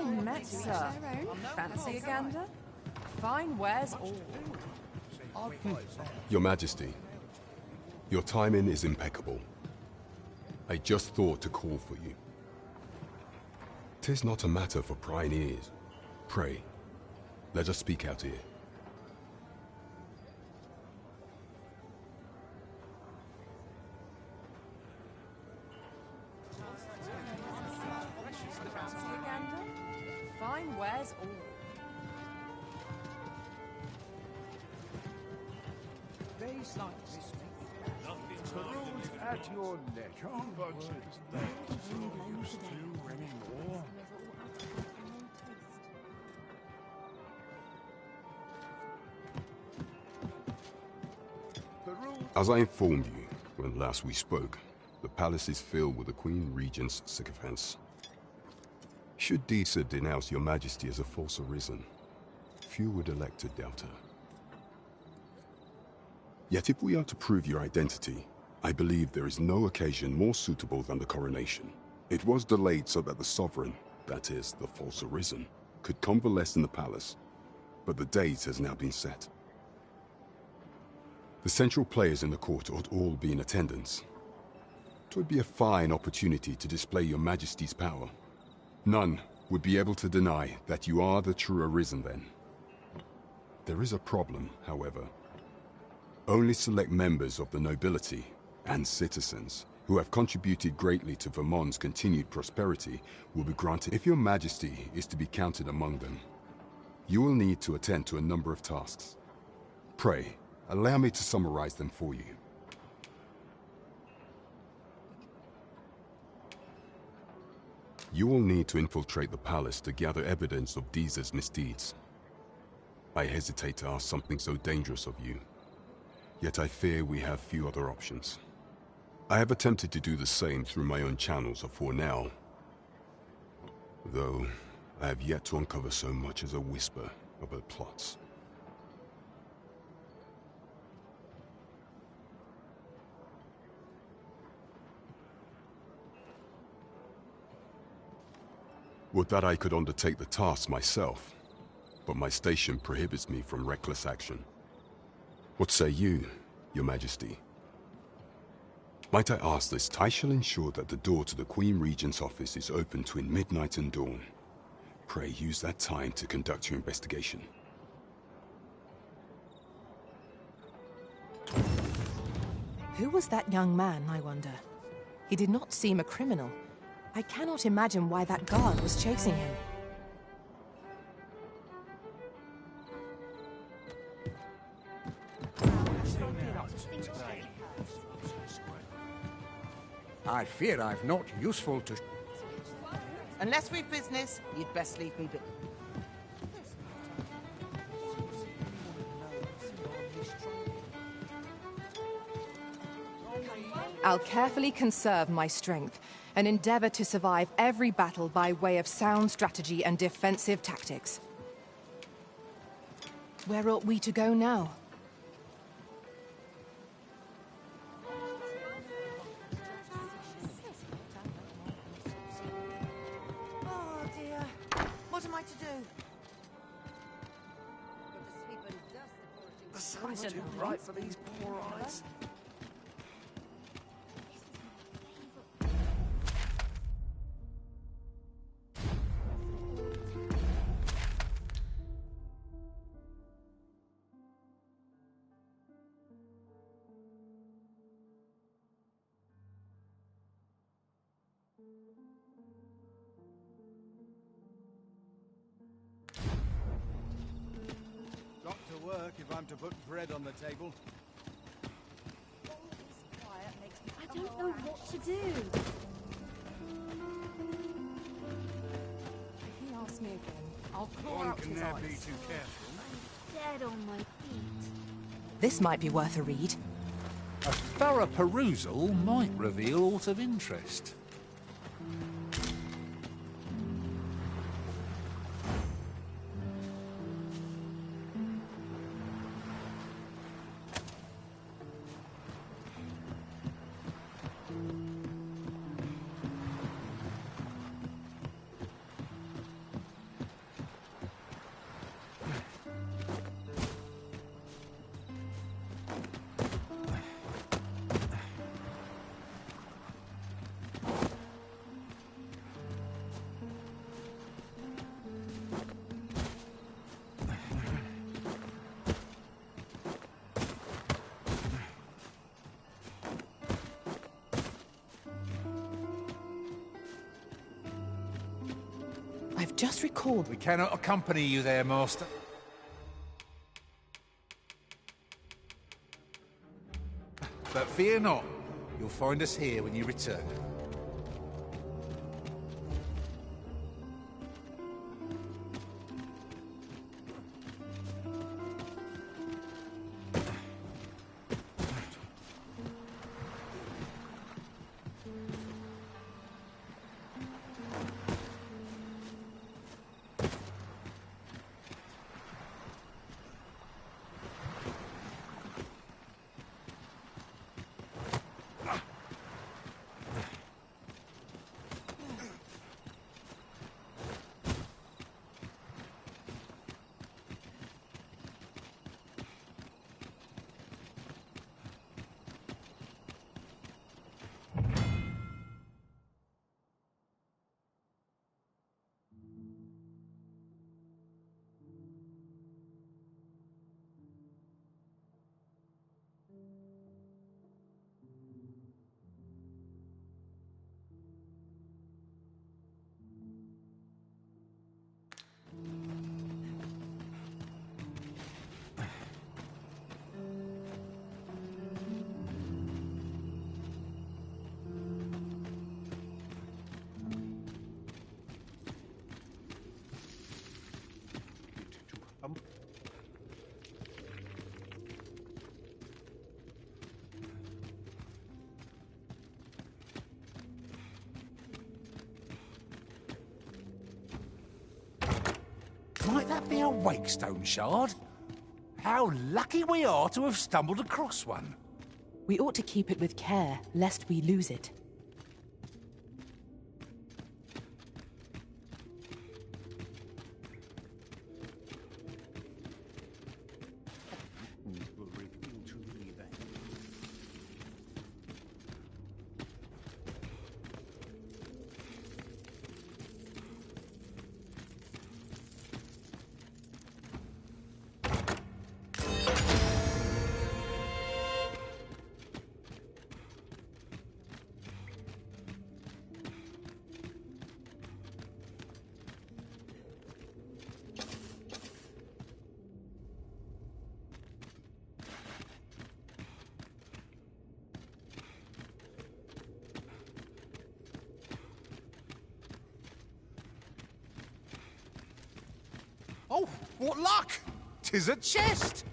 Fine Metzer. Fancy a gander? Fine wares all. Your Majesty, your timing is impeccable. I just thought to call for you. 'Tis not a matter for prying ears. Pray, let us speak out here. Fine wares all. Days like this peruse at your leisure, but it's not so used to anymore. As I informed you when last we spoke, the palace is filled with the Queen Regent's sycophants. Should Disa denounce your Majesty as a false arisen, few would elect to doubt her. Yet if we are to prove your identity, I believe there is no occasion more suitable than the coronation. It was delayed so that the sovereign, that is, the false arisen, could convalesce in the palace, but the date has now been set. The central players in the court ought all be in attendance. It would be a fine opportunity to display your Majesty's power. None would be able to deny that you are the true arisen then. There is a problem, however. Only select members of the nobility and citizens who have contributed greatly to Vermont's continued prosperity will be granted. If your Majesty is to be counted among them, you will need to attend to a number of tasks. Pray, allow me to summarize them for you. You will need to infiltrate the palace to gather evidence of Disa's misdeeds. I hesitate to ask something so dangerous of you, yet I fear we have few other options. I have attempted to do the same through my own channels for now, though I have yet to uncover so much as a whisper of her plots. Would that I could undertake the task myself, but my station prohibits me from reckless action. What say you, Your Majesty? Might I ask this? I shall ensure that the door to the Queen Regent's office is open between midnight and dawn. Pray use that time to conduct your investigation. Who was that young man, I wonder? He did not seem a criminal. I cannot imagine why that guard was chasing him. I fear I've not useful to... Unless we've business, you'd best leave me be. I'll carefully conserve my strength and endeavor to survive every battle by way of sound strategy and defensive tactics. Where ought we to go now? Oh dear, what am I to do? The sun's too bright for these poor eyes. Got to work if I'm to put bread on the table. I don't know what to do. If he asks me again, I'll claw One out can his never eyes. be too careful. Dead on my feet. This might be worth a read. A thorough perusal might reveal aught of interest. I've just recalled... We cannot accompany you there, Master. But fear not. You'll find us here when you return. Might that be a wakestone shard? How lucky we are to have stumbled across one. We ought to keep it with care, lest we lose it. Will reveal to me that Oh, what luck! 'Tis a chest!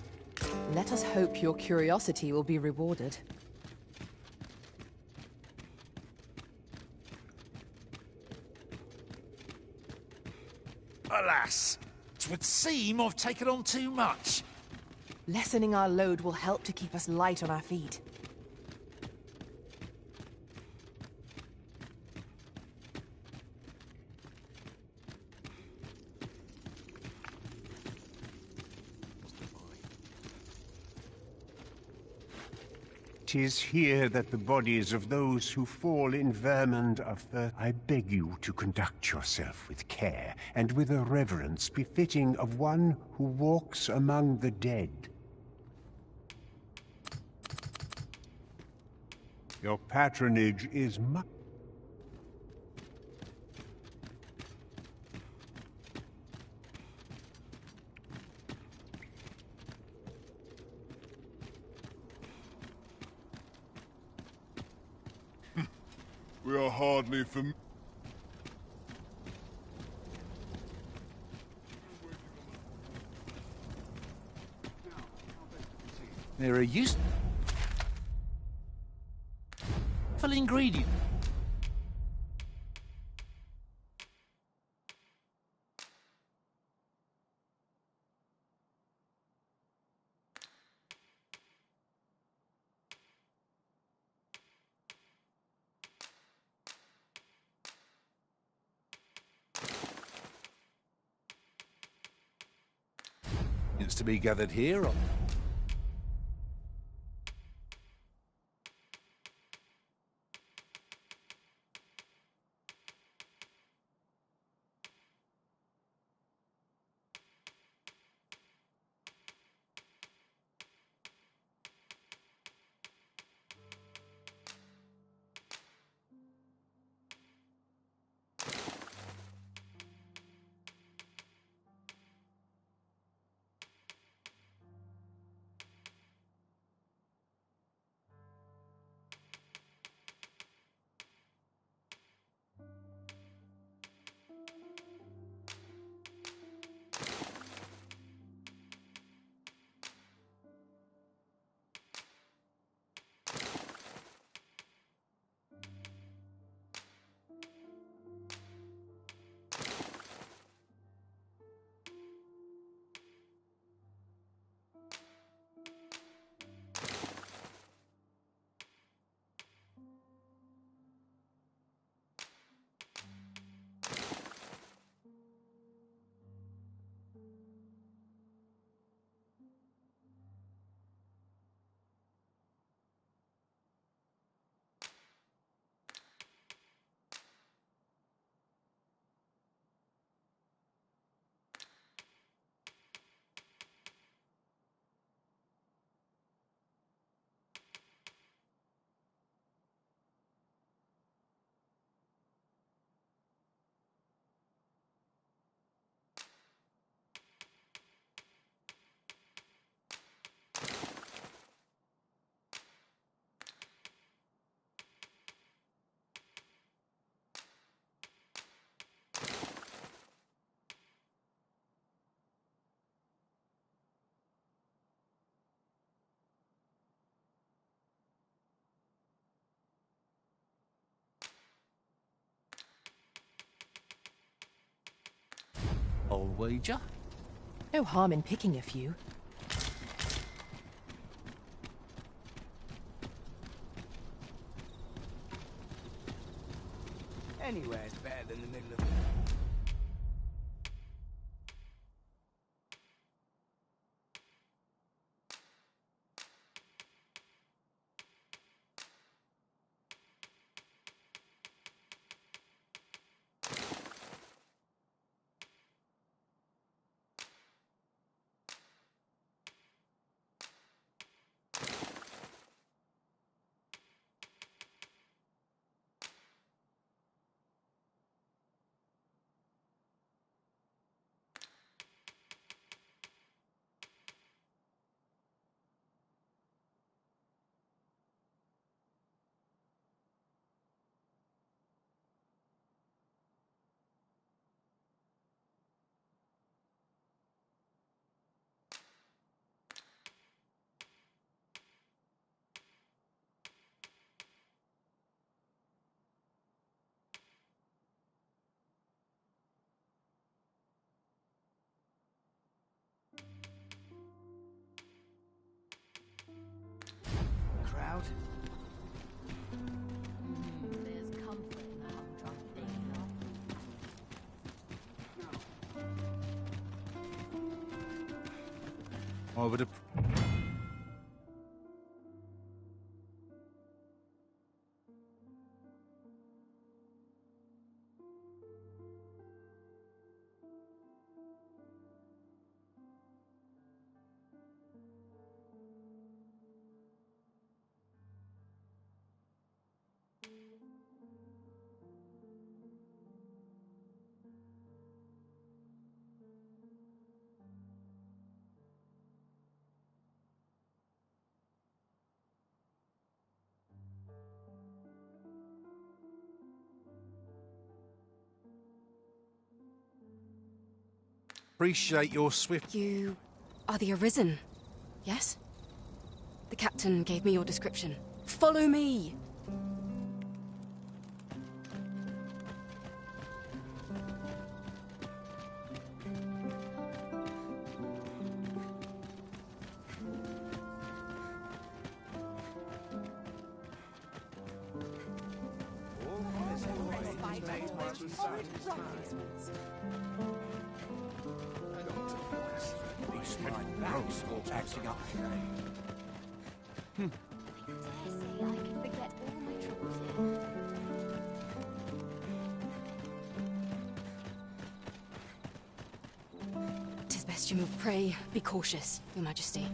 Let us hope your curiosity will be rewarded. Alas, 'twould seem I've taken on too much. Lessening our load will help to keep us light on our feet. "'Tis here that the bodies of those who fall in Vermund are first. I beg you to conduct yourself with care, and with a reverence befitting of one who walks among the dead. Your patronage is much. We are hardly familiar. They're a useful ingredient. It's to be gathered here. old Ouija. No harm in picking a few. Anywhere's better than the middle of... Crowd? There's comfort in the humdrum thing, I would have... Appreciate your swift... You are the Arisen, yes? The captain gave me your description. Follow me! Acting up today. I dare say I can forget all my troubles here. Tis best you move. Pray, be cautious, Your Majesty.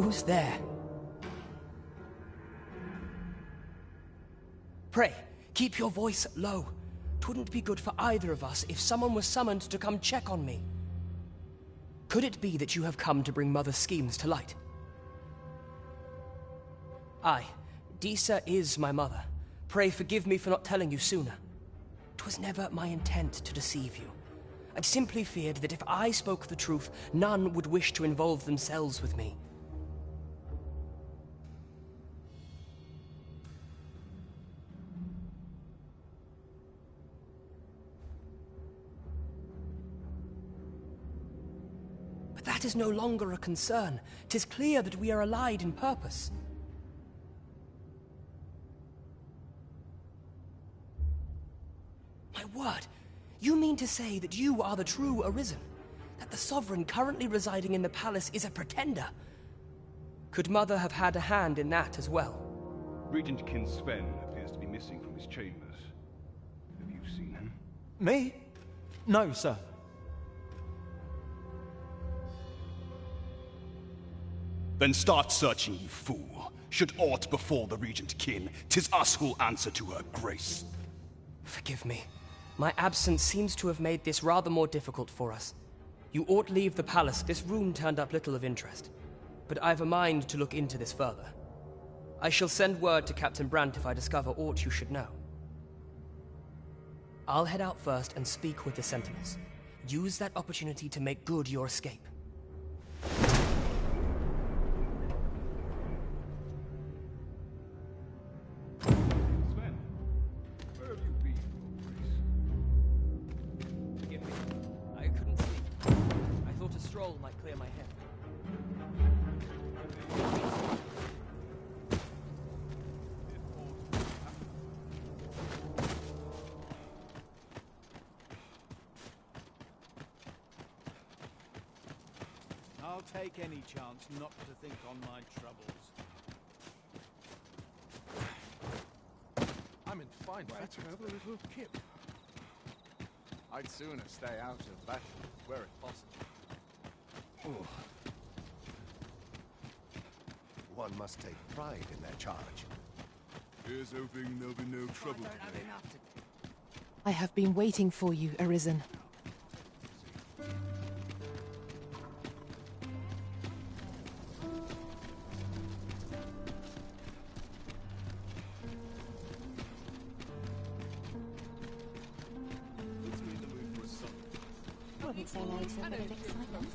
Who's there? Pray, keep your voice low. 'Twouldn't be good for either of us if someone was summoned to come check on me. Could it be that you have come to bring Mother's schemes to light? Aye, Disa is my mother. Pray forgive me for not telling you sooner. 'Twas never my intent to deceive you. I simply feared that if I spoke the truth, none would wish to involve themselves with me. But that is no longer a concern. 'Tis clear that we are allied in purpose. My word, you mean to say that you are the true Arisen? That the Sovereign currently residing in the palace is a pretender? Could Mother have had a hand in that as well? Regent Kin Sven appears to be missing from his chambers. Have you seen him? Me? No, sir. Then start searching, you fool. Should aught befall the Regent Kin, 'tis us who'll answer to her grace. Forgive me. My absence seems to have made this rather more difficult for us. You ought leave the palace. This room turned up little of interest. But I've a mind to look into this further. I shall send word to Captain Brandt if I discover aught you should know. I'll head out first and speak with the Sentinels. Use that opportunity to make good your escape. Sven, where have you been, Your Grace? Forgive me. I couldn't sleep. I thought a stroll might clear my head. I'll take any chance not to think on my troubles. I'm in fine Let's have a little kip. I'd sooner stay out of battle, were it possible. One must take pride in their charge. Here's hoping there'll be no trouble today. I have been waiting for you, Arisen. Wouldn't say no to a bit of excitement.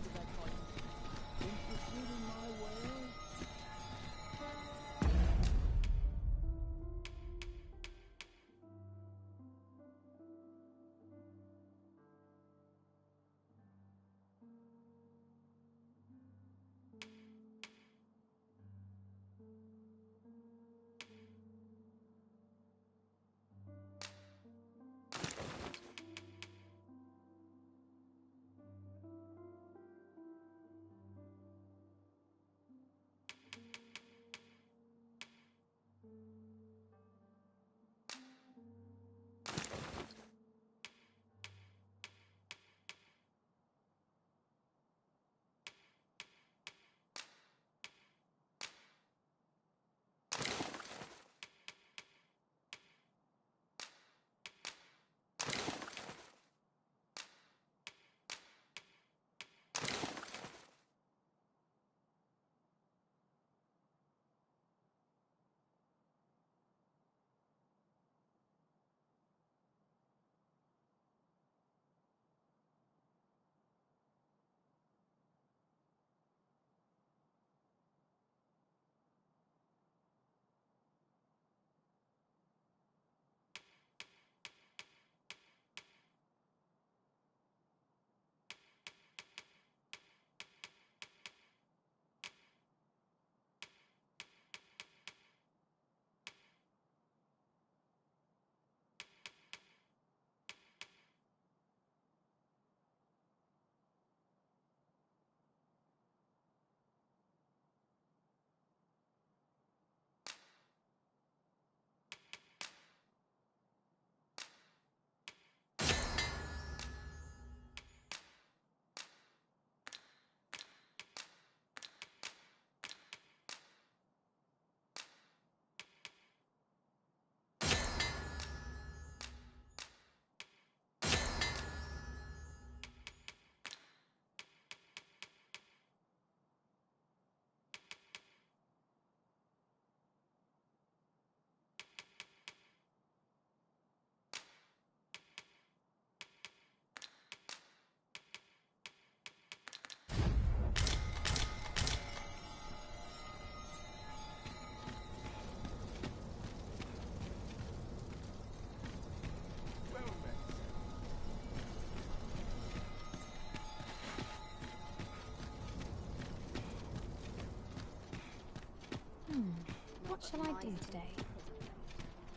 shall I do today?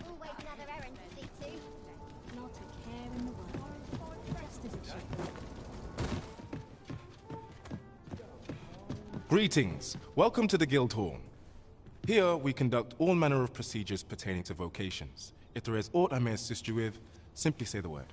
Always another errand to see to. Not a care in the world. Just as it should be. Greetings. Welcome to the Guild Hall. Here we conduct all manner of procedures pertaining to vocations. If there is aught I may assist you with, simply say the word.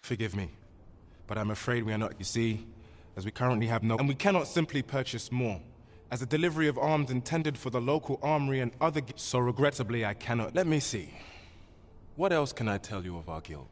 Forgive me, but I'm afraid we are not, you see, as we currently have no, and we cannot simply purchase more, as the delivery of arms intended for the local armory and other, so regrettably I cannot. Let me see. What else can I tell you of our guild?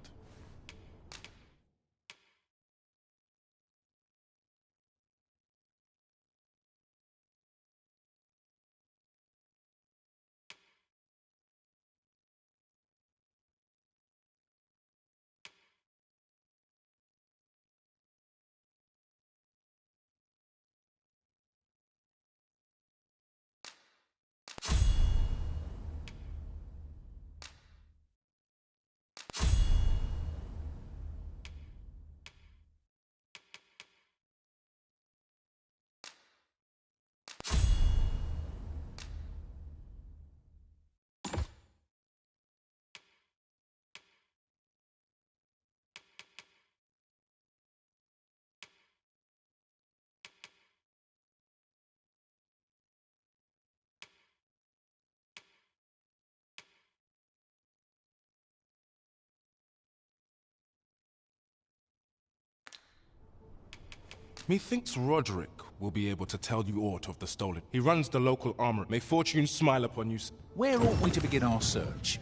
Methinks Roderick will be able to tell you aught of the stolen. He runs the local armory. May fortune smile upon you. Where ought we to begin our search?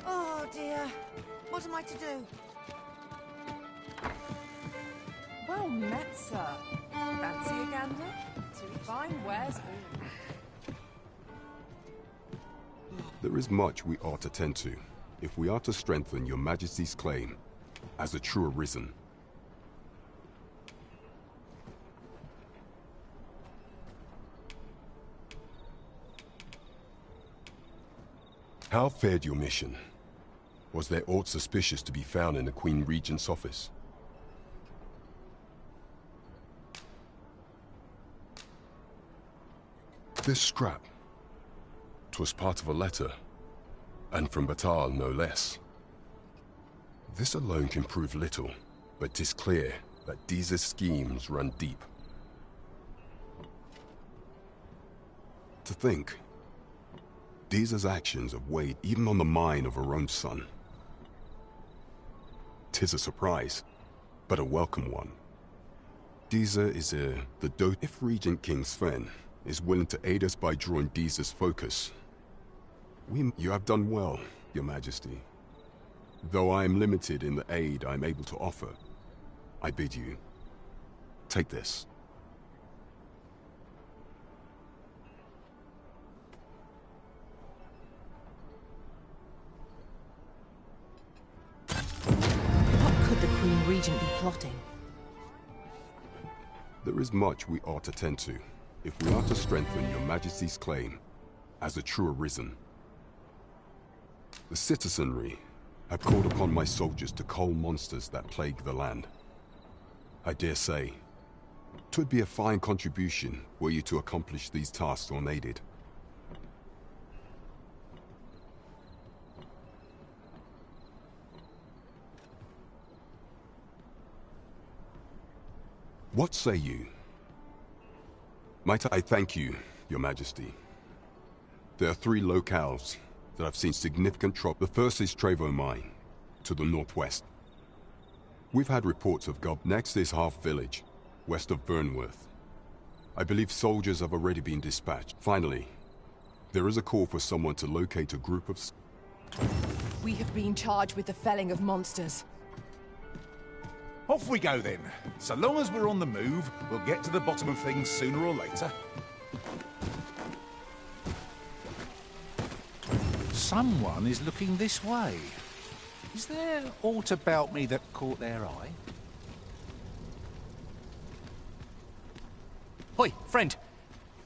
Oh dear. What am I to do? Well met, sir. Fancy a gander? Fine wares all. There is much we ought to tend to, if we are to strengthen your Majesty's claim as a true Arisen. How fared your mission? Was there aught suspicious to be found in the Queen Regent's office? This scrap. 'Twas part of a letter, and from Batal no less. This alone can prove little, but 'tis clear that Deeza's schemes run deep. To think, Deeza's actions have weighed even on the mind of her own son. 'Tis a surprise, but a welcome one. Deeza is the dote. If Regent King Sven is willing to aid us by drawing Deeza's focus, you have done well, Your Majesty. Though I am limited in the aid I am able to offer, I bid you, take this. plotting. There is much we ought to tend to, if we are to strengthen your Majesty's claim as a true Arisen. The citizenry have called upon my soldiers to cull monsters that plague the land. I dare say, 'twould be a fine contribution were you to accomplish these tasks unaided. What say you? Might I thank you, Your Majesty? There are 3 locales that I've seen significant trouble. The first is Trevo Mine, to the northwest. We've had reports of Next is Half Village, west of Burnworth. I believe soldiers have already been dispatched. Finally, there is a call for someone to locate a group of... We have been charged with the felling of monsters. Off we go then. So long as we're on the move, we'll get to the bottom of things sooner or later. Someone is looking this way. Is there aught about me that caught their eye? Hoi, friend.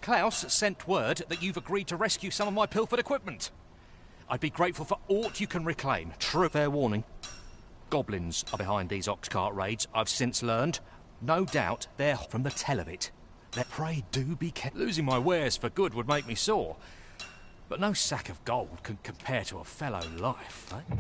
Klaus sent word that you've agreed to rescue some of my pilfered equipment. I'd be grateful for aught you can reclaim. True. Fair warning. Goblins are behind these ox cart raids, I've since learned. No doubt they're from the tell of it. Pray do be careful. Losing my wares for good would make me sore. But no sack of gold can compare to a fellow life, eh?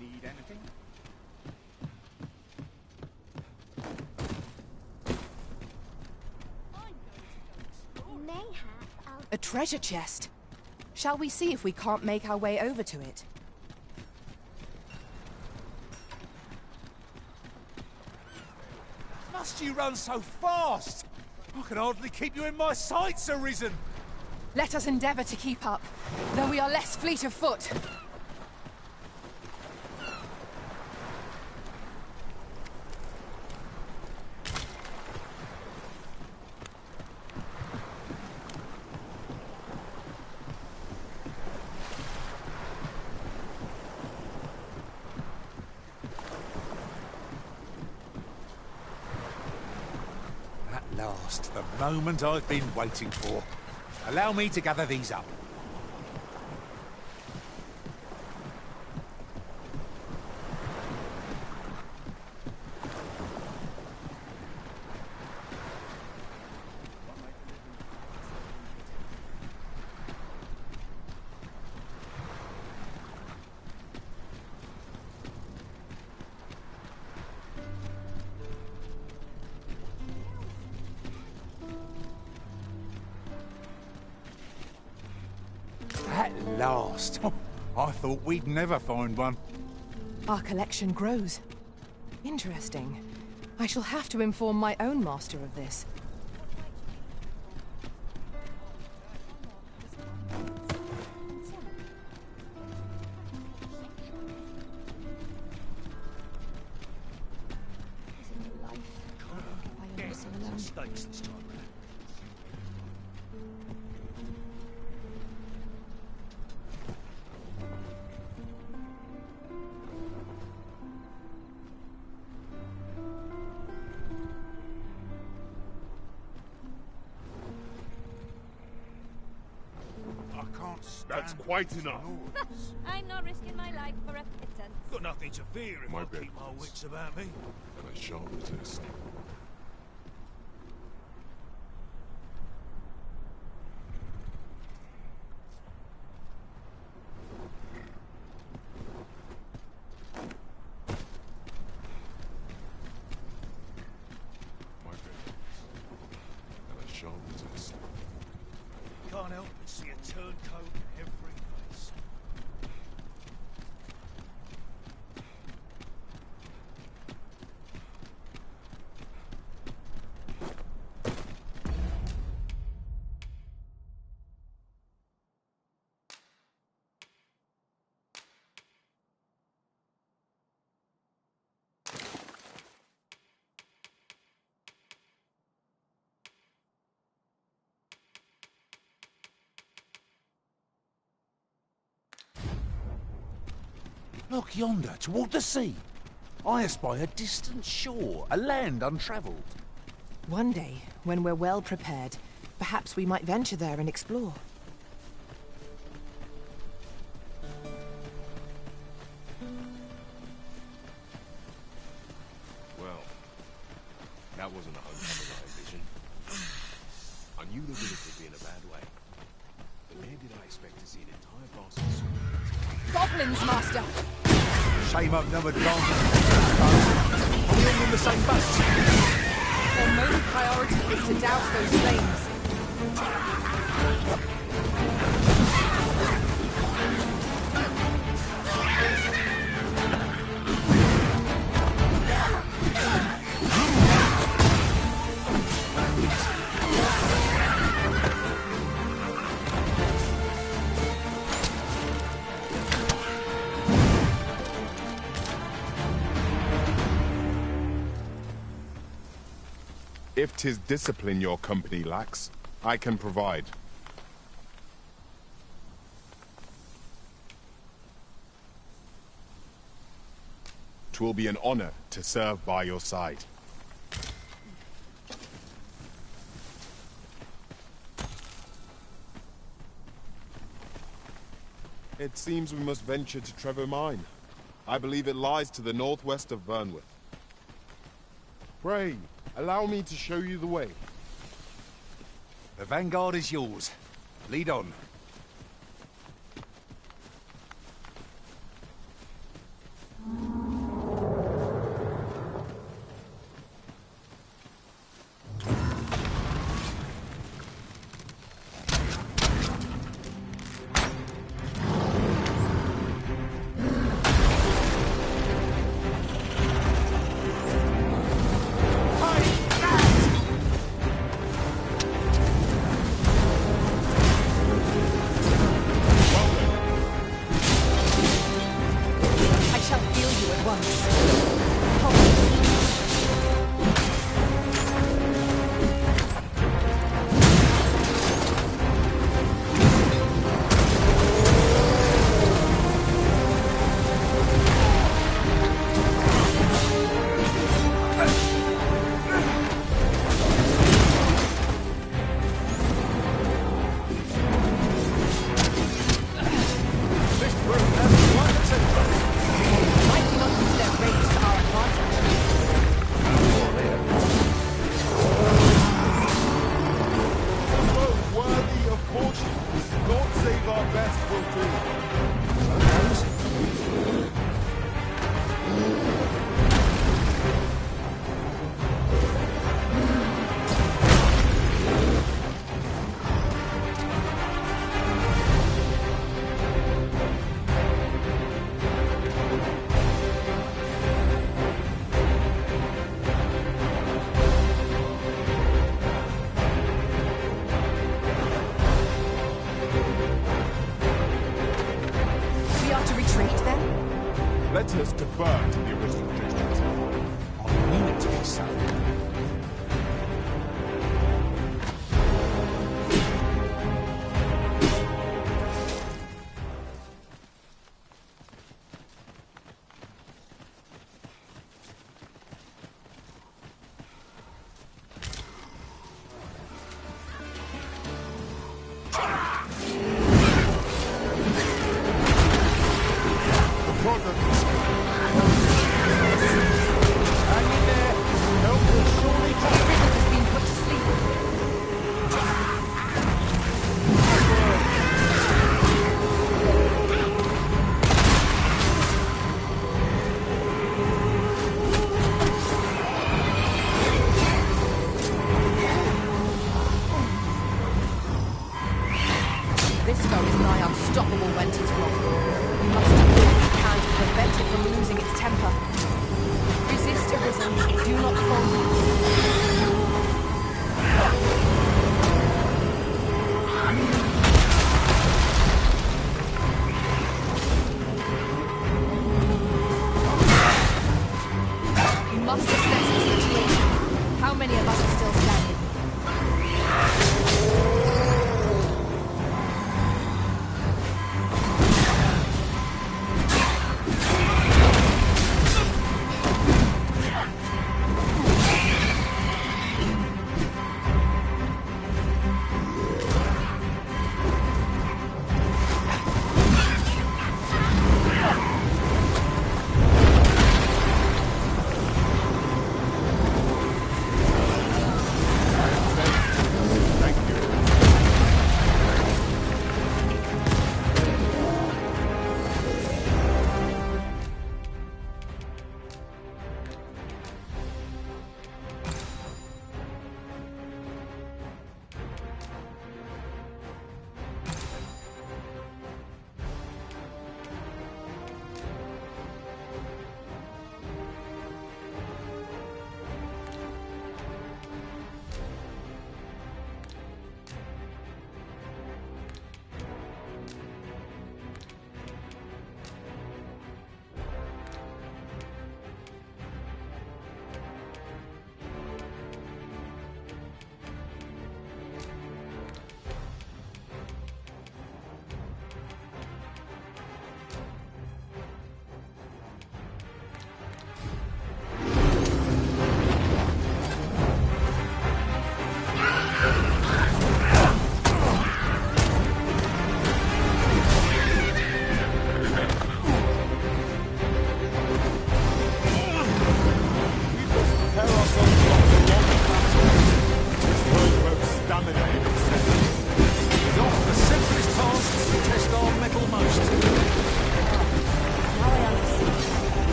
Need anything? A treasure chest. Shall we see if we can't make our way over to it? Must you run so fast? I can hardly keep you in my sights, Arisen. Let us endeavour to keep up, though we are less fleet of foot. At last, the moment I've been waiting for. Allow me to gather these up. last. I thought we'd never find one. Our collection grows. Interesting. I shall have to inform my own master of this. Mistakes this time round. I can't stand. That's quite enough. I'm not risking my life for a pittance. Got nothing to fear if My I bed keep my hurts. wits about me. And I shan't resist. My bed hurts. And I shan't resist. Can't help but see a turncoat in every face. Look yonder, toward the sea. I espy a distant shore, a land untravelled. One day, when we're well prepared, perhaps we might venture there and explore. Well, that wasn't a homecoming I envisioned. I knew the village would be in a bad way. But where did I expect to see an entire basket of Goblins, Master! Shame I've never gone. Are we all in the same bus? Our most priority is to douse those flames. If 'tis discipline your company lacks, I can provide. 'Twill be an honor to serve by your side. It seems we must venture to Trevor Mine. I believe it lies to the northwest of Burnworth. Pray, allow me to show you the way. The vanguard is yours. Lead on. Let us defer to the original judgment. I mean it to be so.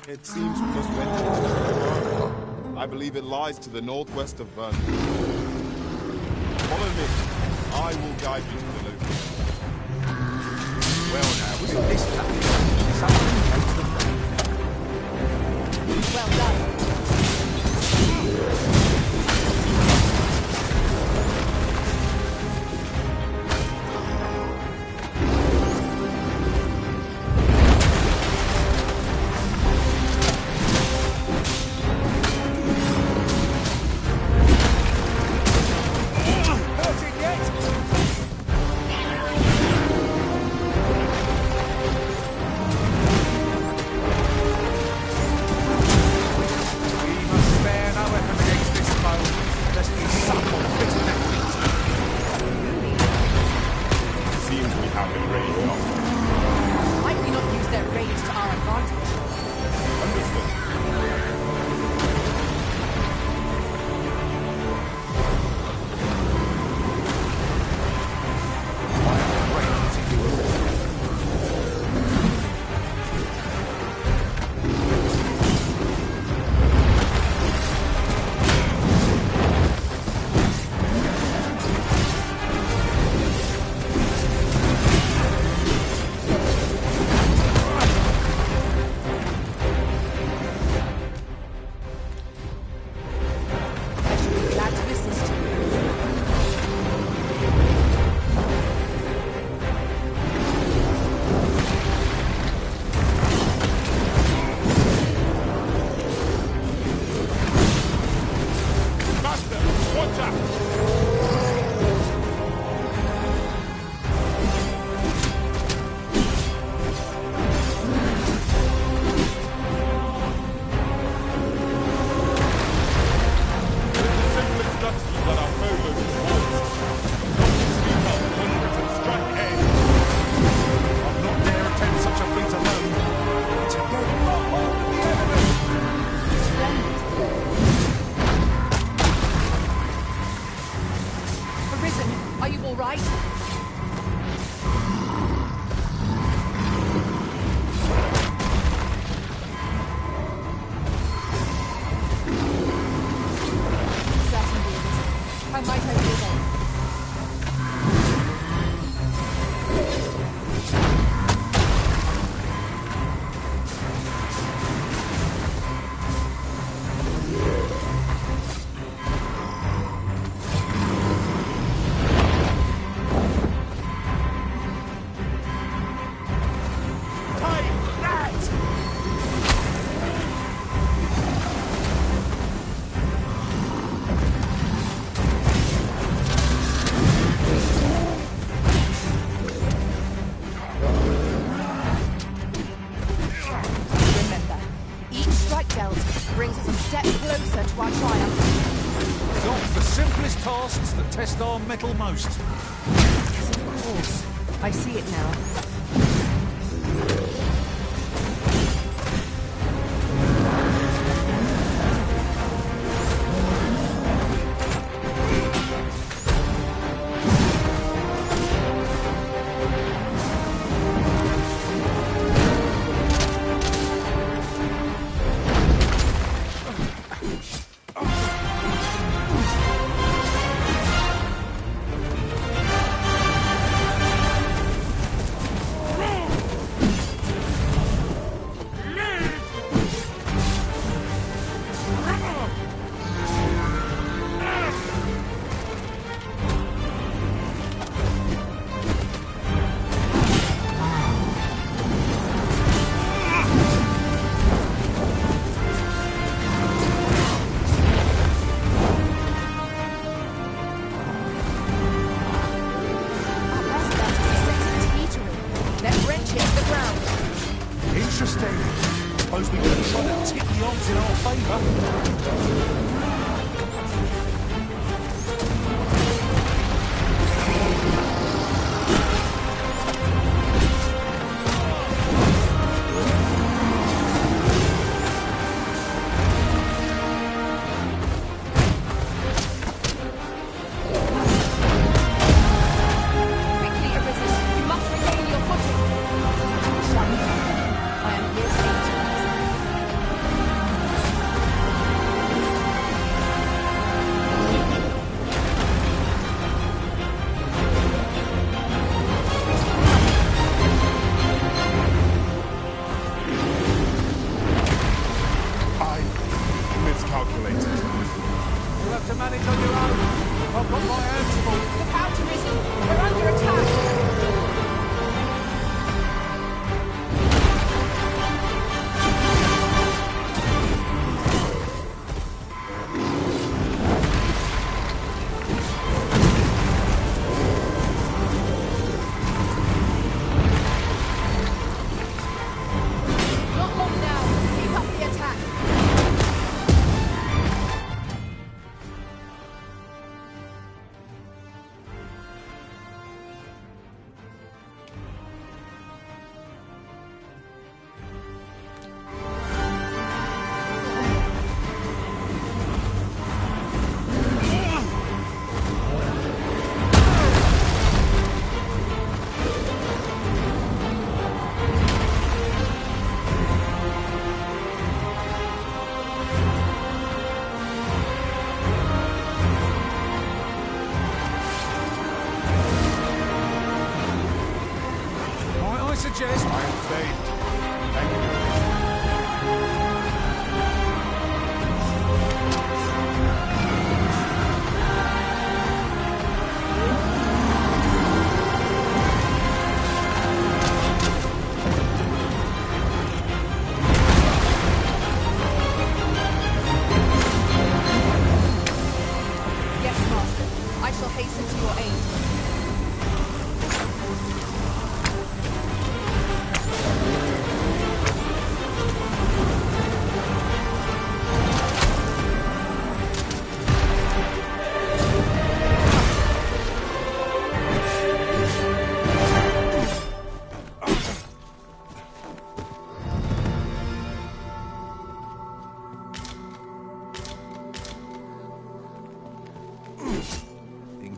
It seems we must venture. I believe it lies to the northwest of Vernon. Follow me. I will guide you to the location. Well now, was it this time? Someone came to the front. Well done. Are you all right? Certainly it is. How might I be of aid? brings us a step closer to our triumph. Got the simplest tasks that test our mettle most. Yes, of course. I see it now.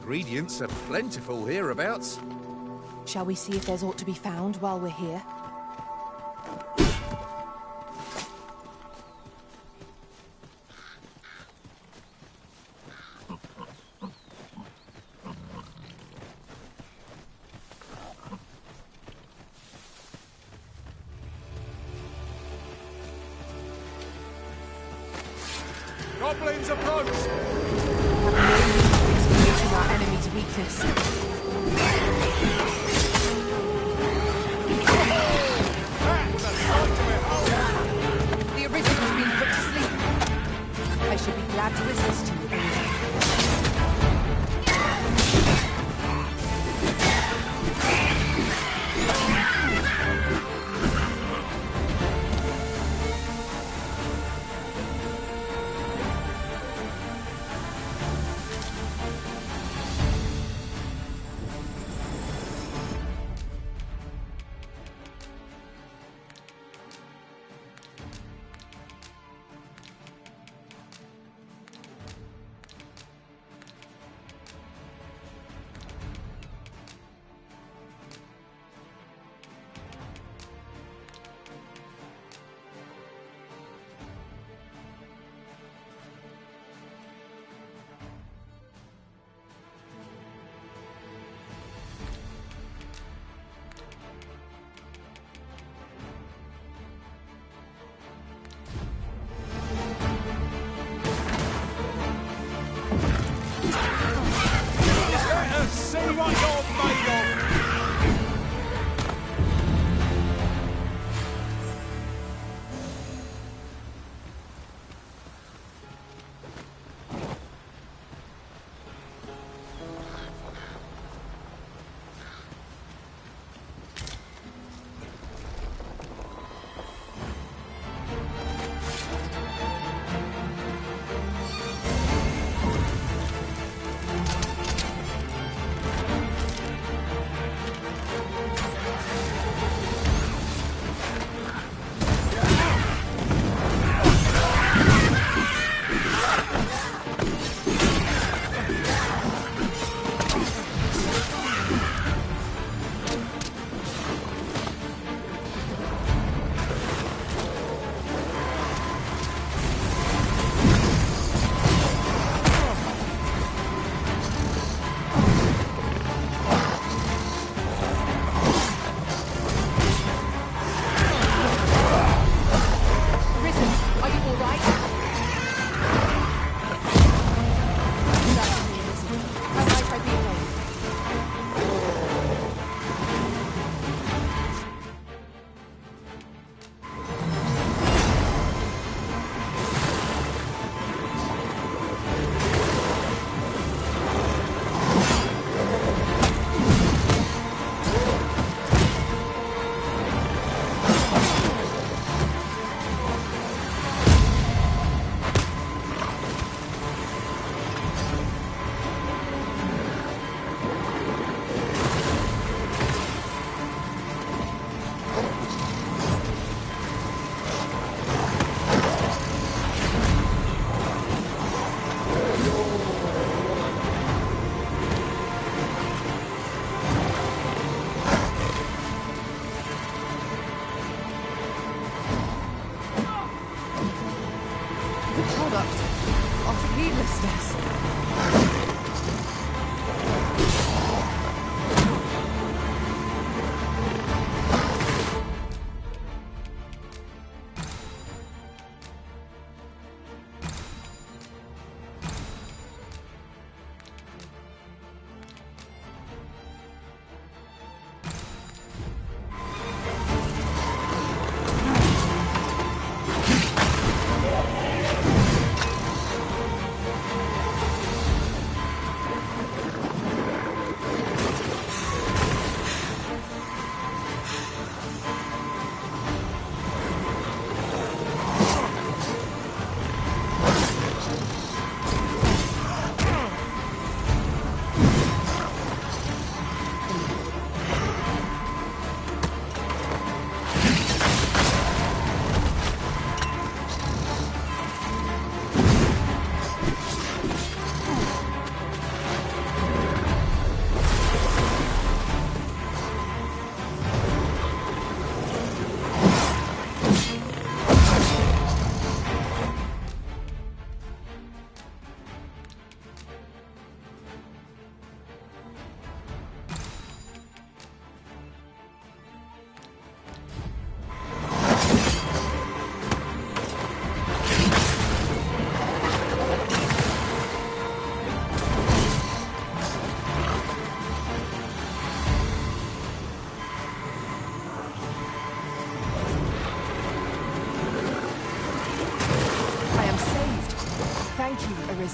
Ingredients are plentiful hereabouts. Shall we see if there's aught to be found while we're here? Goblins approach! Exploiting our enemy's weakness. The Arisen has been put to sleep. I should be glad to assist you. See what you're made of!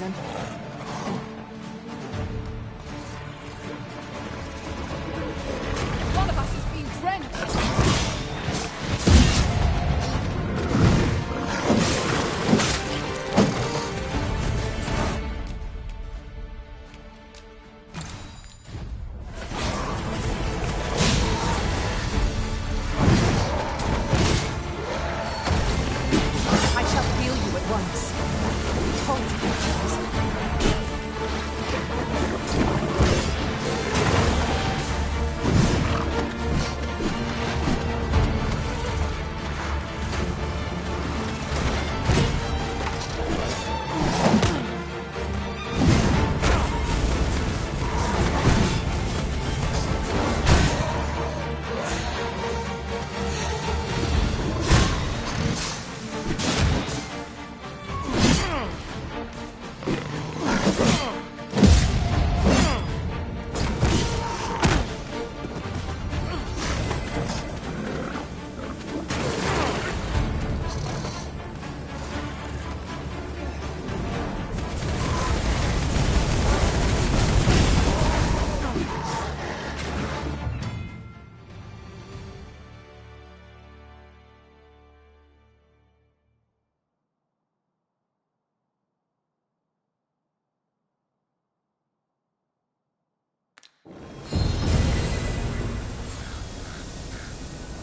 Arisen. One of us has been drenched! I shall heal you at once. Hold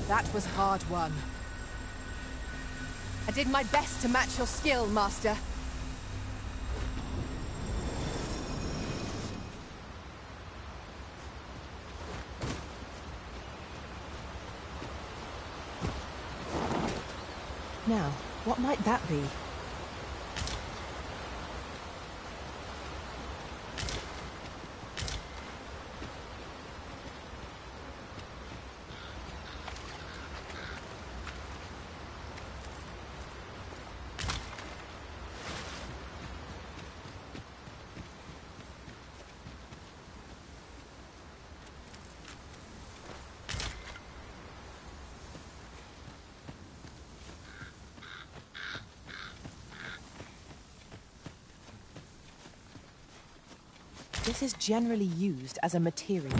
That was hard won. I did my best to match your skill, Master. Now, what might that be? This is generally used as a material.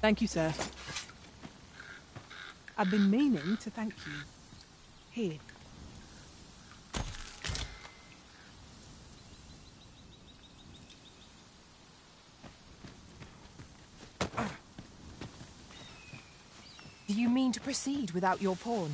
Thank you, sir. I've been meaning to thank you. Here. Do you mean to proceed without your pawn?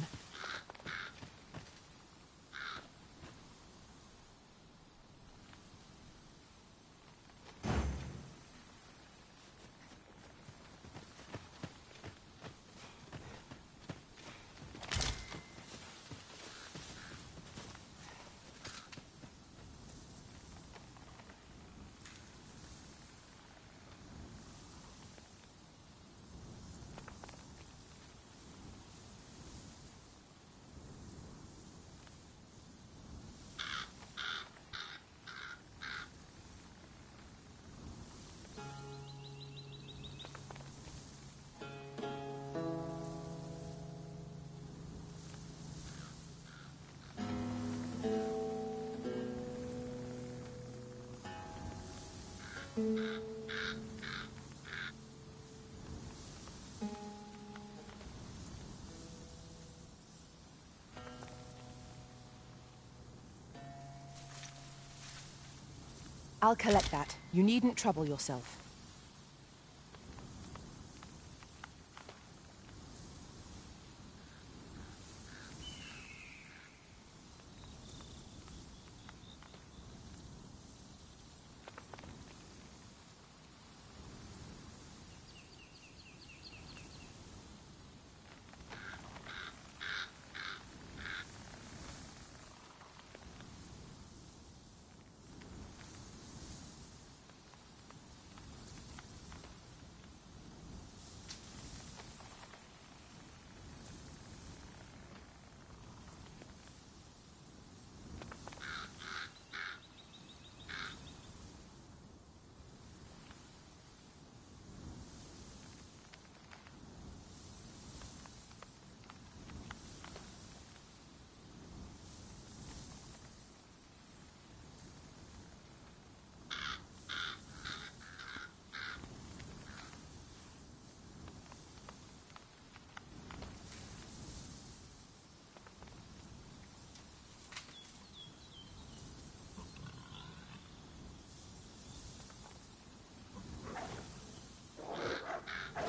I'll collect that. You needn't trouble yourself.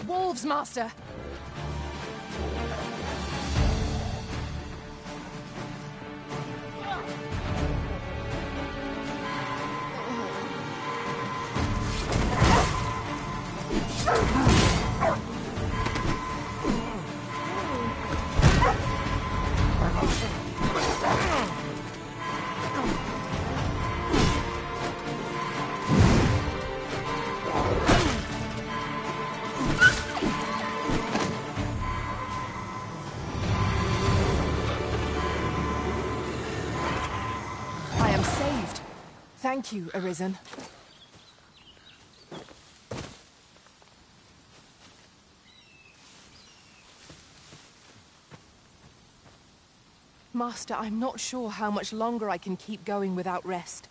Wolves, Master! Thank you, Arisen. Master, I'm not sure how much longer I can keep going without rest.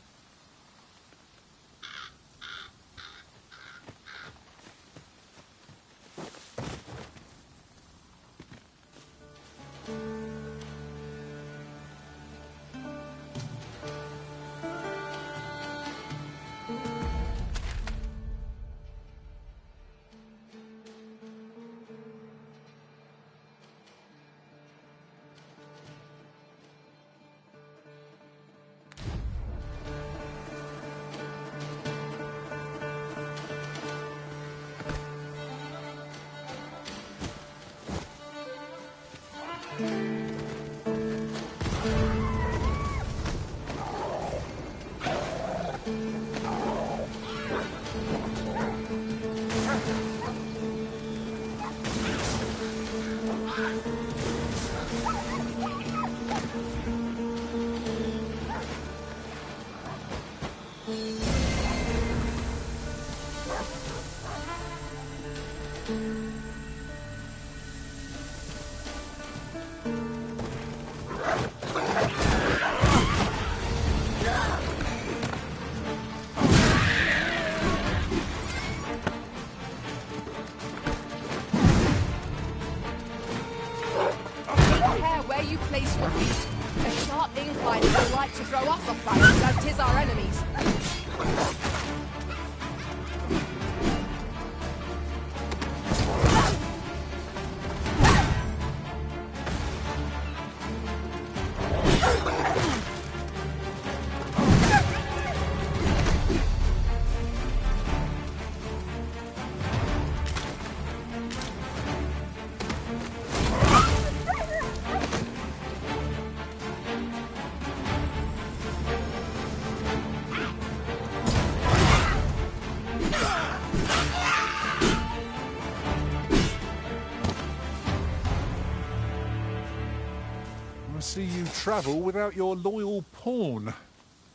See you travel without your loyal pawn.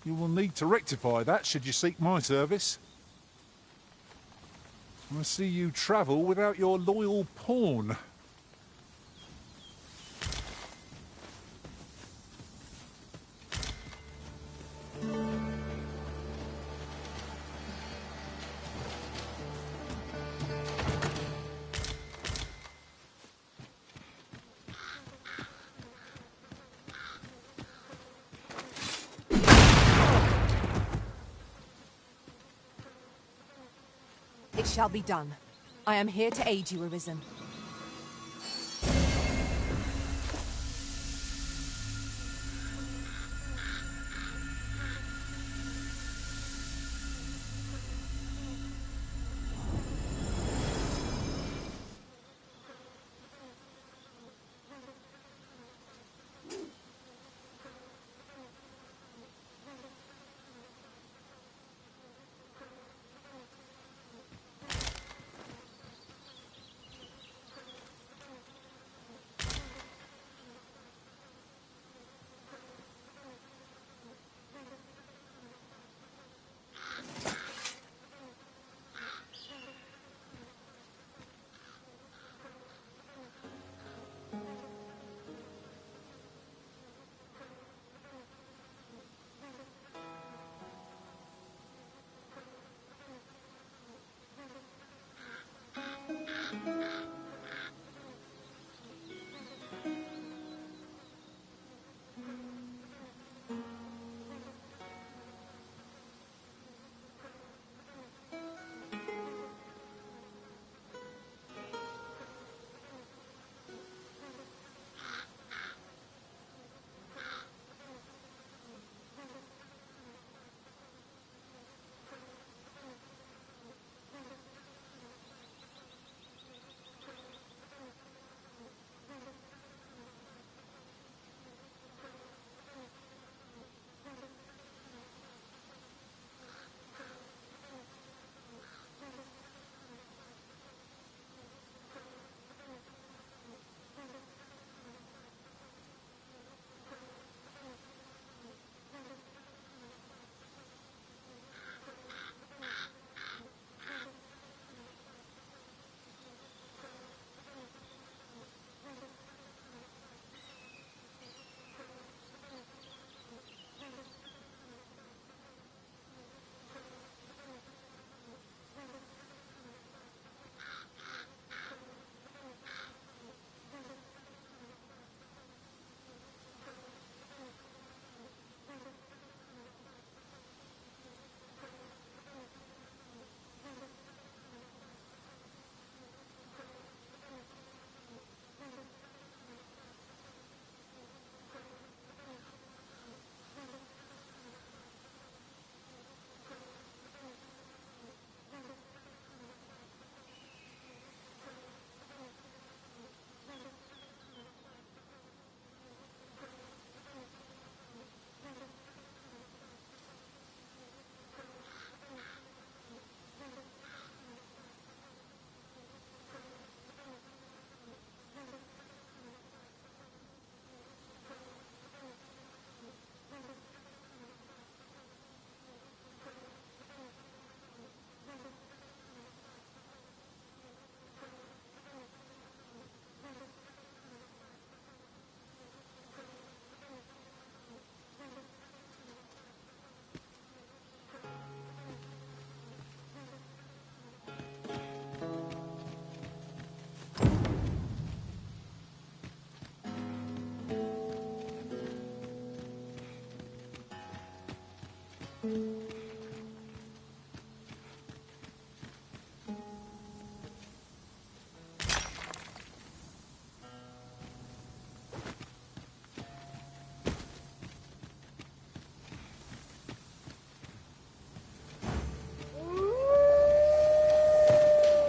You will need to rectify that should you seek my service. I see you travel without your loyal pawn. shall be done. I am here to aid you, Arisen.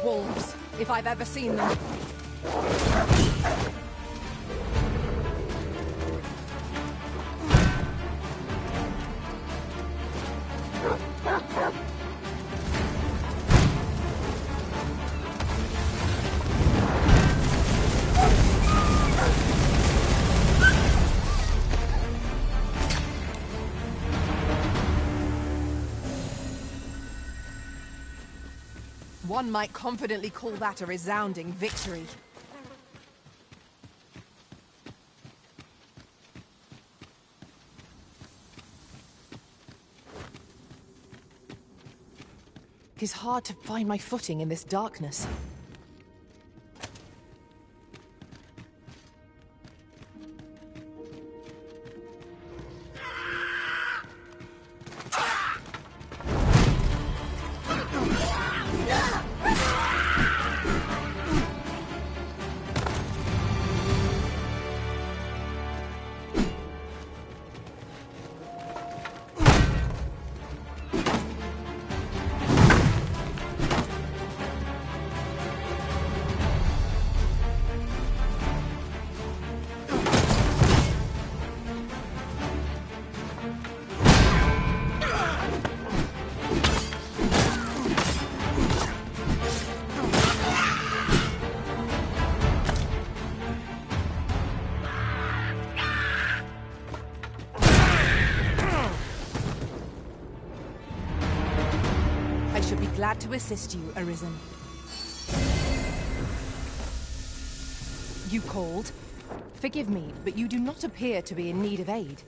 Wolves, if I've ever seen them. One might confidently call that a resounding victory. It is hard to find my footing in this darkness. glad to assist you, Arisen. You called? Forgive me, but you do not appear to be in need of aid.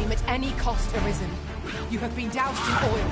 At any cost, Arisen. You have been doused in oil.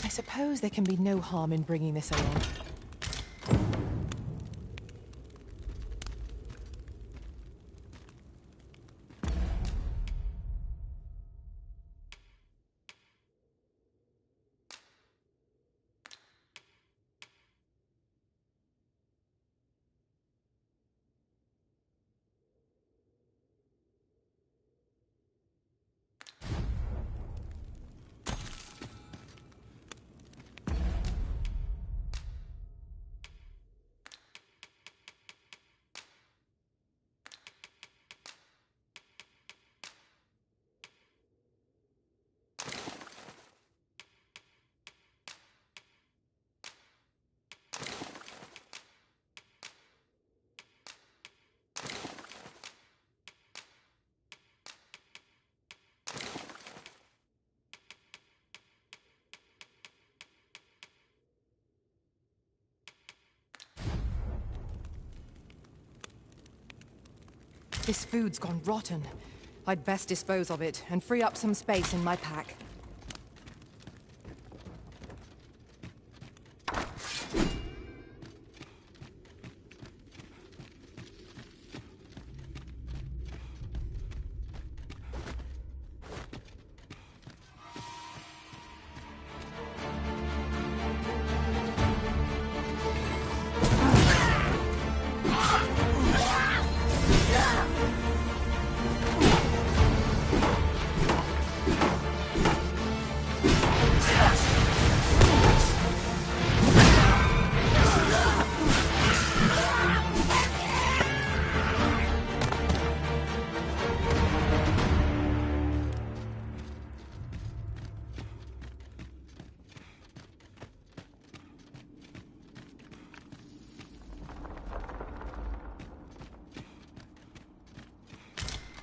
I suppose there can be no harm in bringing this along. This food's gone rotten. I'd best dispose of it and free up some space in my pack.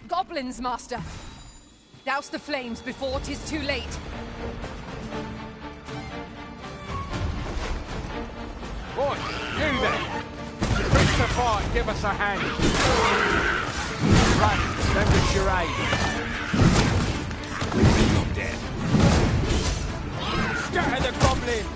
Goblins, Master! Douse the flames before 'tis too late! Boy, you there! Bring the fight, give us a hand! Run, send us your aid! You're dead! Scatter the goblins!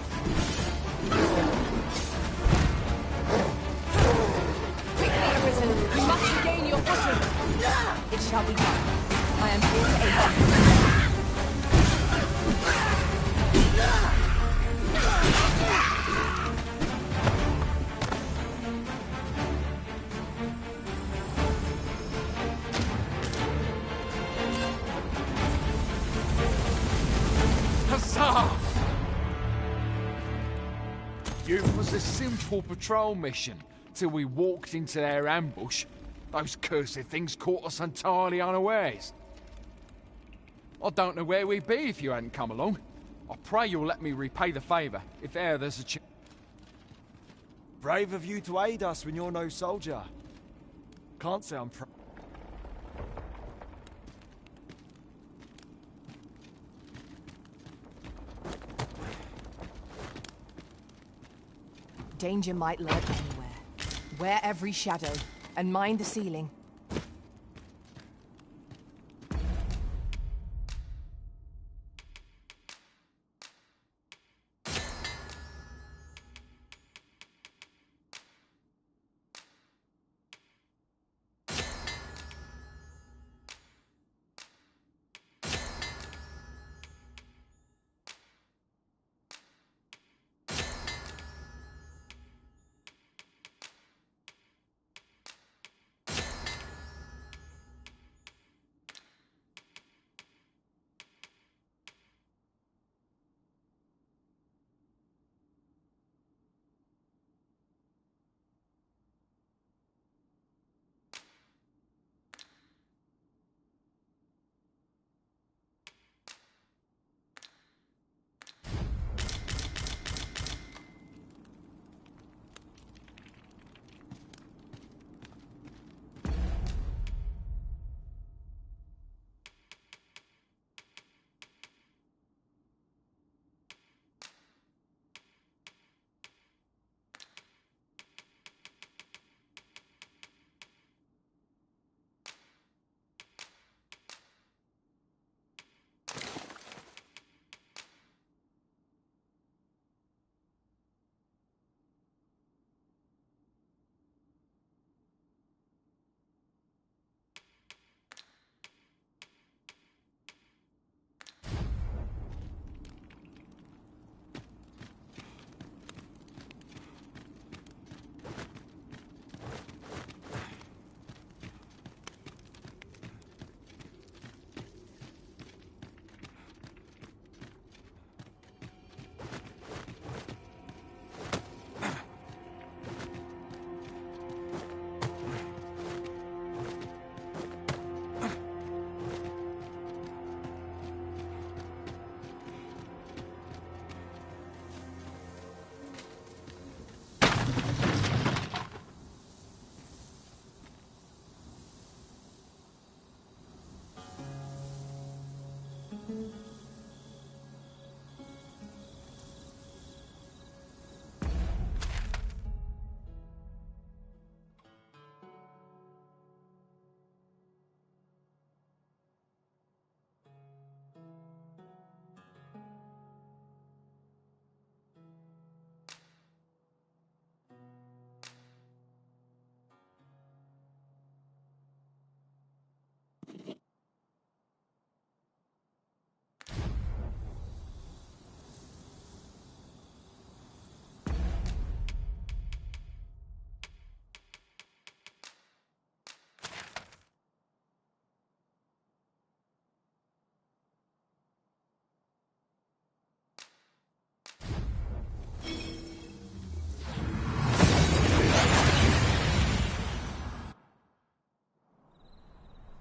It was a simple patrol mission, till we walked into their ambush. Those cursed things caught us entirely unawares. I don't know where we'd be if you hadn't come along. I pray you'll let me repay the favour, if e'er there's a chance. Brave of you to aid us when you're no soldier. Can't say I'm proud. Danger might lurk anywhere. Wear every shadow, and mind the ceiling.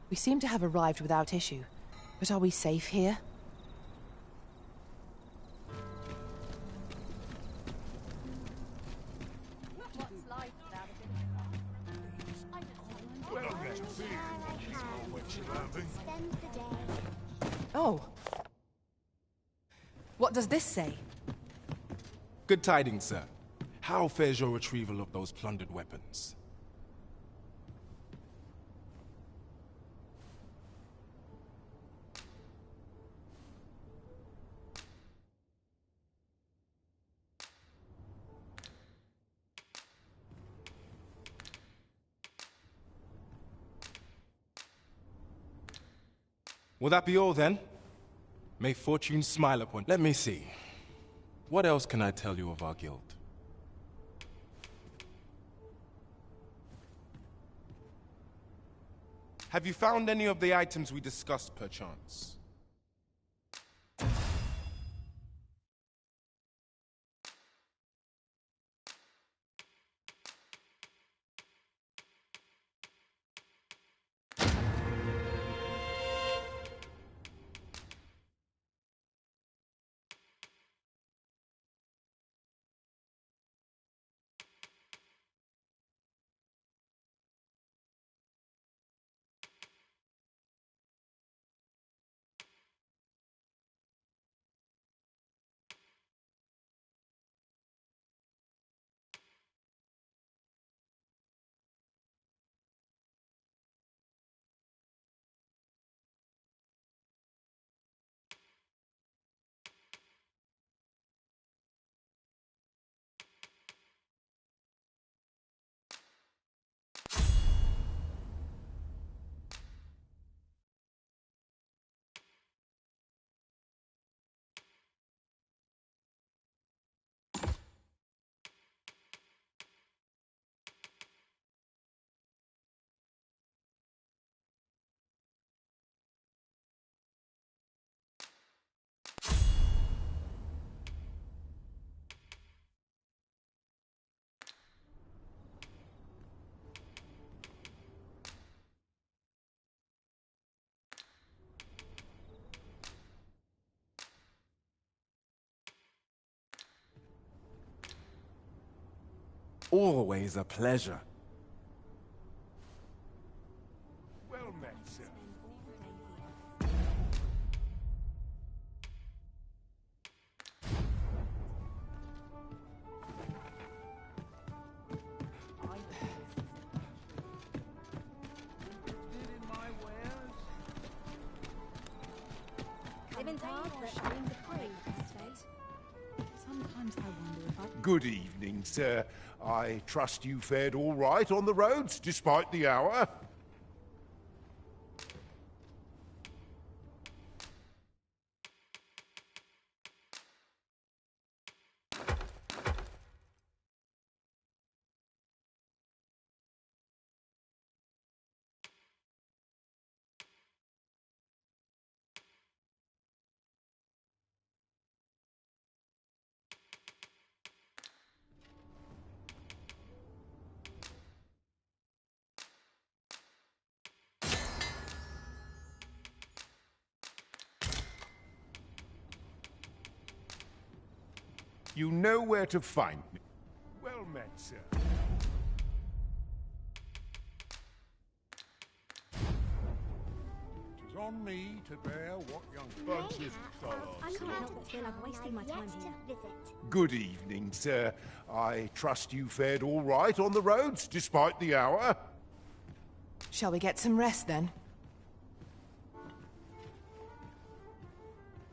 We seem to have arrived without issue. But are we safe here? Oh. What does this say? Good tidings, sir. How fares your retrieval of those plundered weapons? Will that be all, then? May fortune smile upon you. Let me see. What else can I tell you of our guild? Have you found any of the items we discussed, perchance? Always a pleasure. Well met, sir. Living hard, but showing the prey, sometimes I wonder if I... Good evening, sir. I trust you fared all right on the roads, despite the hour? You know where to find me. Well met, sir. Tis on me to bear what young Francis I can't help but feel I've wasted my time here. Good evening, sir. I trust you fared all right on the roads, despite the hour? Shall we get some rest then?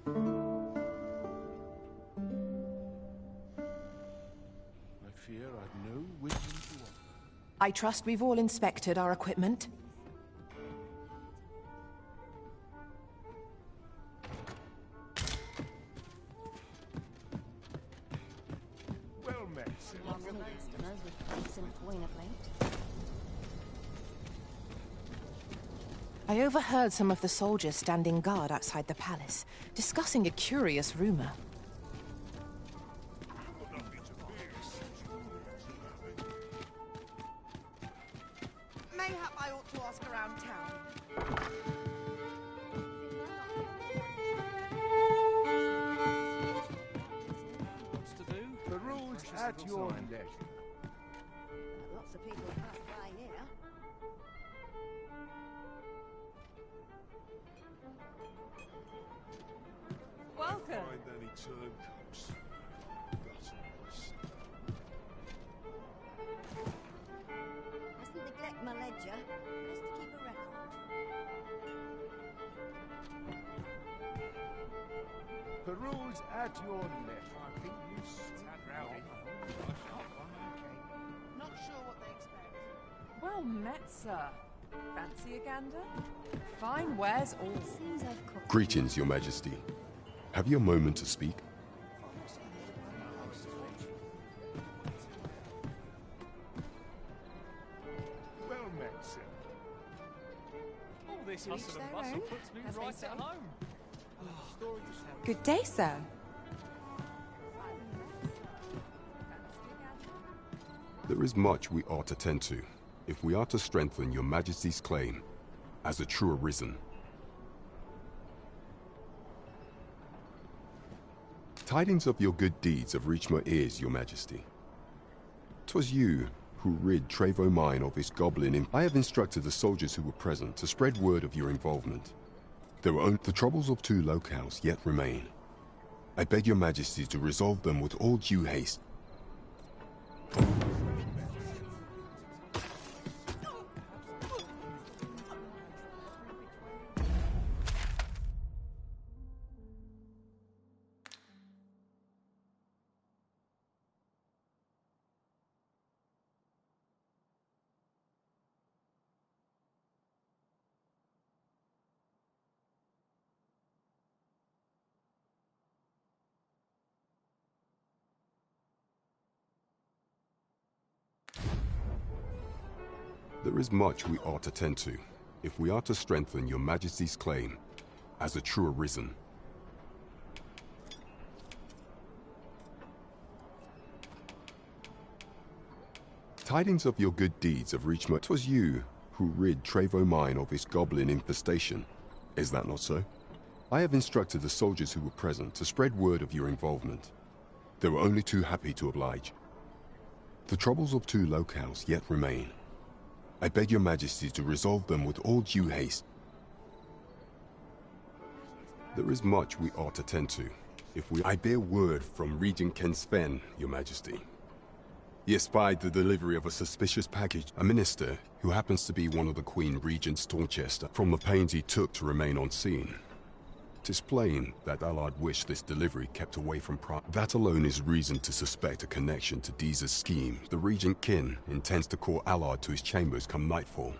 I fear I've no wisdom to offer. I trust we've all inspected our equipment. Well met, sir. I overheard some of the soldiers standing guard outside the palace, discussing a curious rumor. Mayhap I ought to ask around town. What's to do? The rules at your leisure. Lots of people pass by here. Welcome. find any turncoats. Mustn't neglect my ledger. Best to keep a record. The rules at your leisure. I think you stand rowdy. Not sure what they expect. Well met, sir. Fancy a gander? Fine wares all. Seems I've caught... Greetings, Your Majesty. Have you a moment to speak? Well met, sir. All this To hustle each and their bustle own, puts me as they right say. at home. Good day, sir. There is much we ought to tend to, if we are to strengthen Your Majesty's claim as a true arisen. Tidings of your good deeds have reached my ears, Your Majesty. 'Twas you who rid Trevo Mine of his goblin. I have instructed the soldiers who were present to spread word of your involvement. There were only the troubles of two locales yet remain. I beg Your Majesty to resolve them with all due haste. There is much we ought to tend to, if we are to strengthen Your Majesty's claim as a true arisen. Tidings of your good deeds have reached my... 'Twas you who rid Trevo Mine of its goblin infestation. Is that not so? I have instructed the soldiers who were present to spread word of your involvement. They were only too happy to oblige. The troubles of two locales yet remain. I beg your majesty to resolve them with all due haste. There is much we ought to tend to. I bear word from Regent Ken Sven, your majesty. He espied the delivery of a suspicious package. A minister, who happens to be one of the Queen Regent's Dorchester, from the pains he took to remain on scene. 'Tis plain that Allard wished this delivery kept away from That alone is reason to suspect a connection to Deeza's scheme. The Regent Kin intends to call Allard to his chambers come nightfall.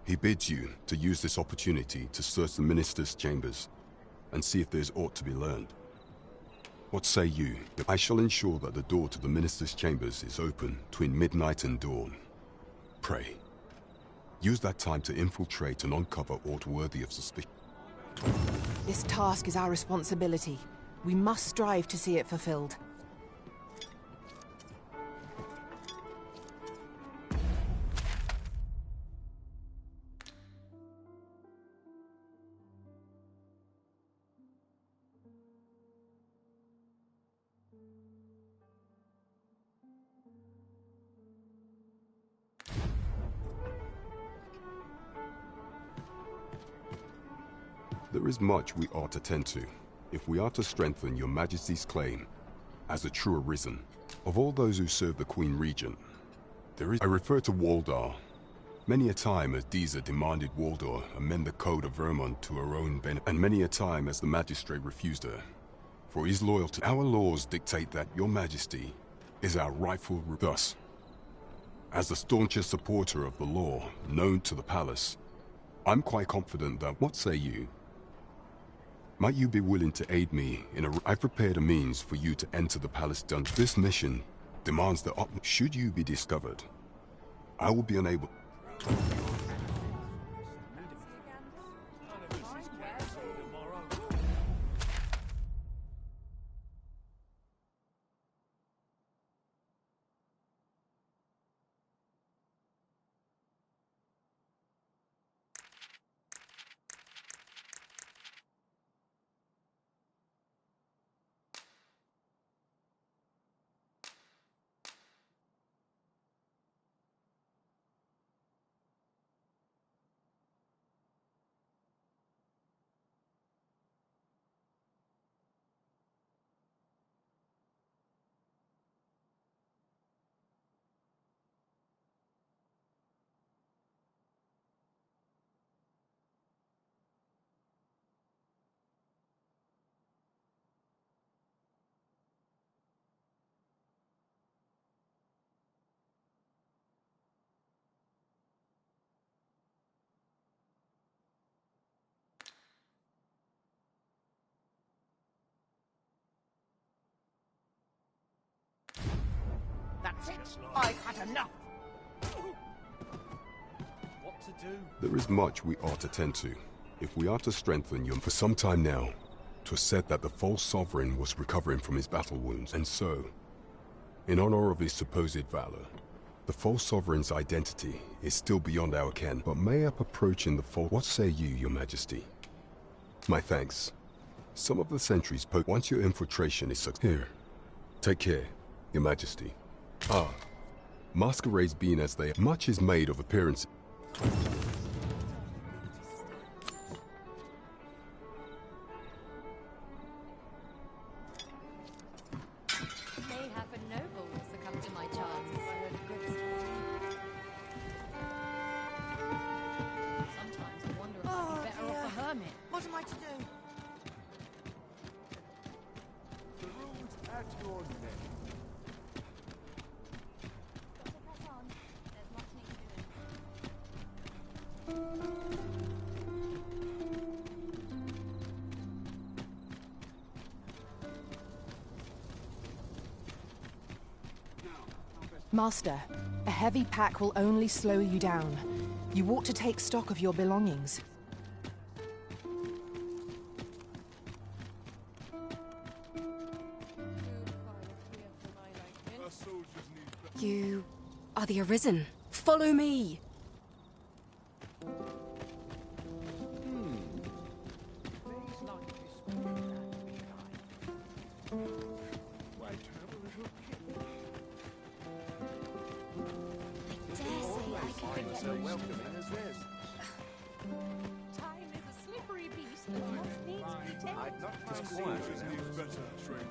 He bids you to use this opportunity to search the minister's chambers and see if there's aught to be learned. What say you? I shall ensure that the door to the minister's chambers is open between midnight and dawn. Pray, use that time to infiltrate and uncover aught worthy of suspicion. This task is our responsibility. We must strive to see it fulfilled. There is much we ought to tend to, if we are to strengthen your Majesty's claim as a true Arisen. Of all those who serve the Queen Regent, I refer to Waldar. Many a time has Disa demanded Waldar amend the Code of Vermont to her own benefit, and many a time has the Magistrate refused her. For his loyalty, our laws dictate that your Majesty is our rightful thus. As the staunchest supporter of the law known to the palace, I'm quite confident that, what say you? Might you be willing to aid me in I've prepared a means for you to enter the palace dungeon. This mission demands that should you be discovered, I will be unable... That's it. I've had enough. What to do? There is much we ought to tend to, if we are to strengthen you. For some time now, 'twas said that the false sovereign was recovering from his battle wounds, and so, in honor of his supposed valor, the false sovereign's identity is still beyond our ken, but may up approaching the false... What say you, your majesty? My thanks. Some of the sentries once your infiltration is here. Take care, your majesty. Ah, masquerades being as they are, much is made of appearances. Mayhap a noble will succumb to my charms. Sometimes I wonder if I'd be better off a hermit. What am I to do? The room's at your neck. Master, a heavy pack will only slow you down. You ought to take stock of your belongings. You are the Arisen. Follow me! Time is a slippery beast and must needs be tamed. I'd not mind soldiers need better training.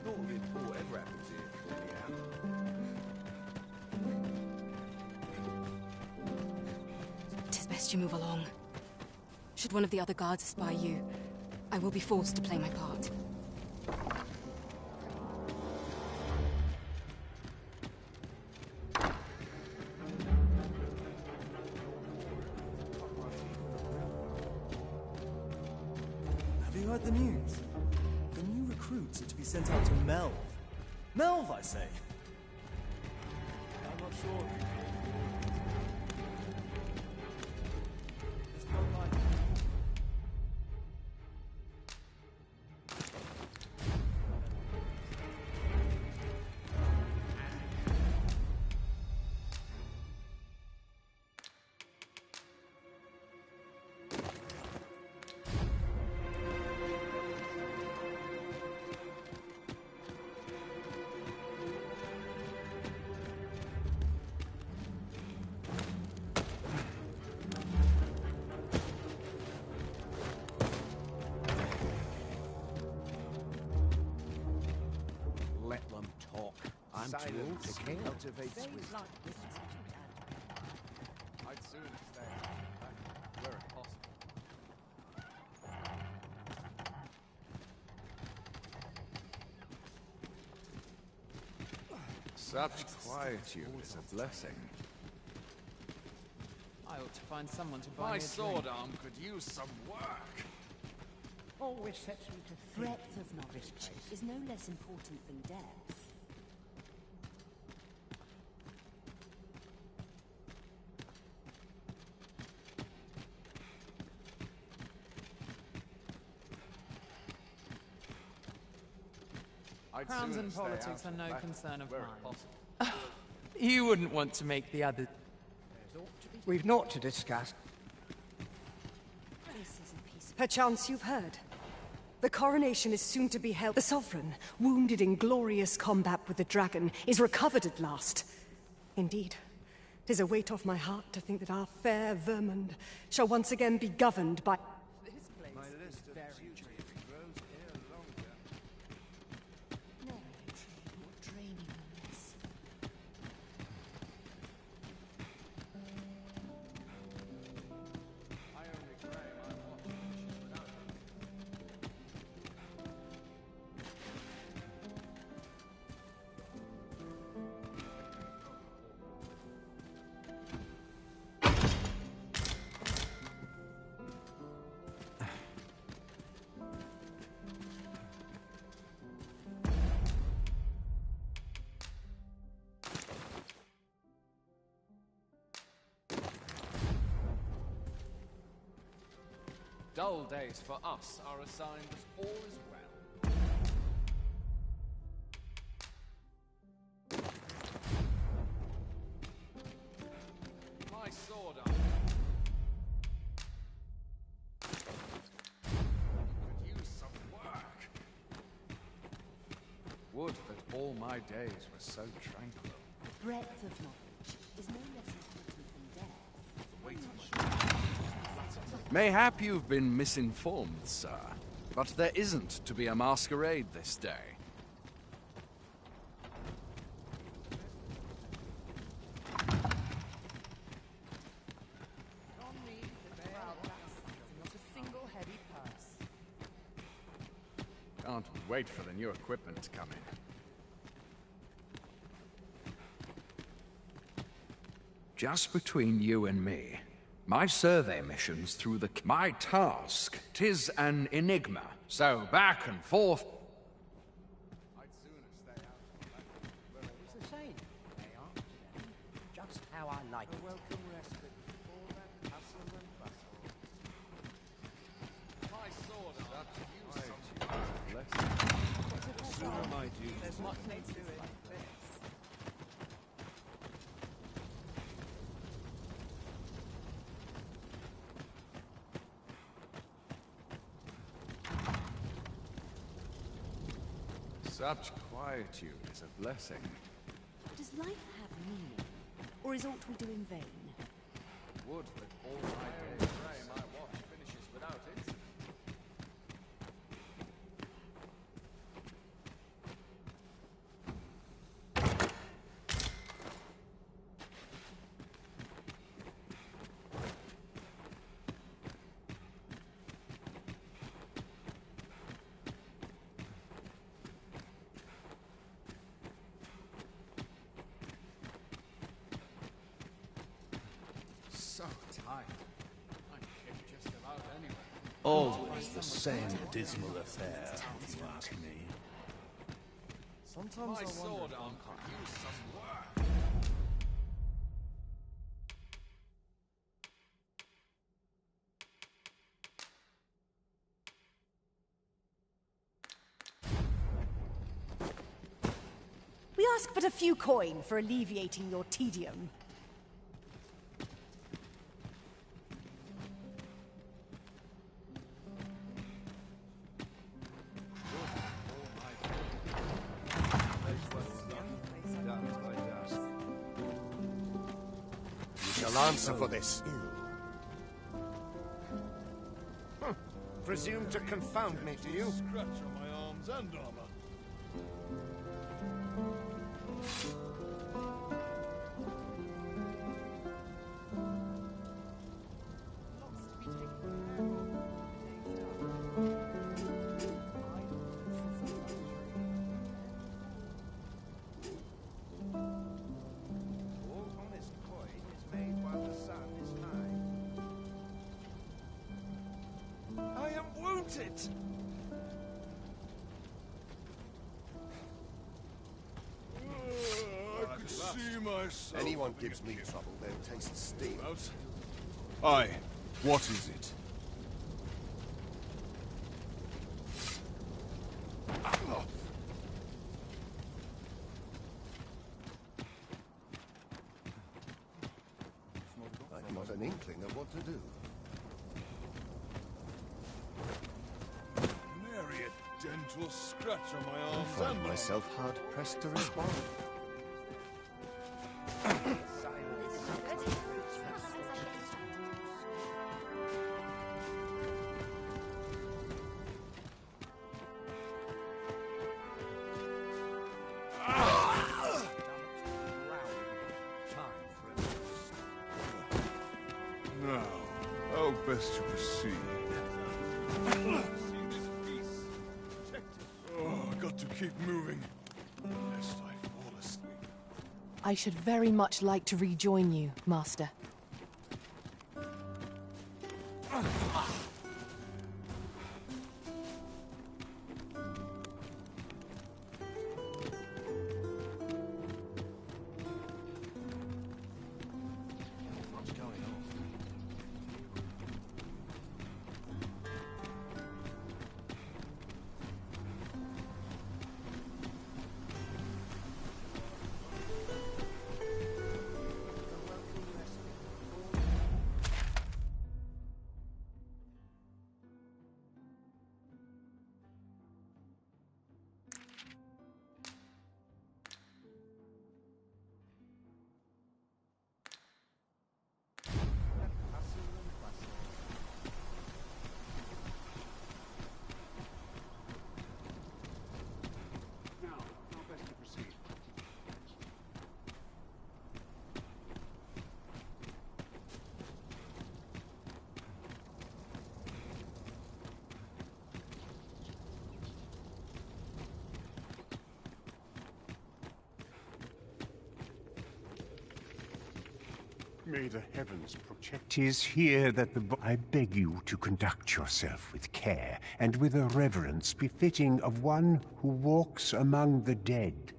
Not if whatever happens here, anyhow. 'Tis best you move along. Should one of the other guards spy you, I will be forced to play my part. be sent out to Melv. Melv, I say. I'm not sure. It's not like... Let them talk. I'm too old to care. Cultivate wisdom. I'd sooner stay where it possible. Such quietude is a blessing. I ought to find someone to buy My me a sword drink. arm could use some work. Always sets me to think. Breadth of knowledge is no less important than depth. I'd Crowns sooner and stay politics out are no back concern of where it mine. possible. You wouldn't want to make the other... We've naught to discuss. Perchance you've heard. The coronation is soon to be held. The Sovereign, wounded in glorious combat with the dragon, is recovered at last. Indeed, 'tis a weight off my heart to think that our fair Vermund shall once again be governed by... This place is very tricky. Dull days for us are assigned as all is well. My sword arm. Could use some work. Would that all my days were so tranquil. Breadth of knowledge is no less important than depth. Mayhap you've been misinformed, sir, but there isn't to be a masquerade this day. Can't wait for the new equipment to come in. Just between you and me, my survey missions through the... My task, 'tis an enigma, so back and forth... It's the same. They are today. Just how I like it. Welcome respite before that hustle and bustle. My sword arm. The sooner my duty... There's much need to it. Such quietude is a blessing. Does life have meaning? Or is aught we do in vain? Would that all my days my watch finishes without incident. So tired. I can get just about anywhere. Always the same dismal affair, if you ask me. Sometimes My I sword wonder. arm could use some work. We ask but a few coin for alleviating your tedium. You shall answer for this. Presume to confound me, do you? Scratch on my arms and armor. All honest coin is made while the sun is high. I am wounded! I could see myself. Anyone gives me trouble, they'll taste steam. Aye, what is it? I've not an inkling of what to do. Nary a gentle scratch on my I arms find and myself hard-pressed to respond. Now, how best to proceed? Oh, I got to keep moving, lest I fall asleep. I should very much like to rejoin you, Master. What's going on? Now, how best to proceed? May the heavens protect. 'Tis here that I beg you to conduct yourself with care and with a reverence befitting of one who walks among the dead.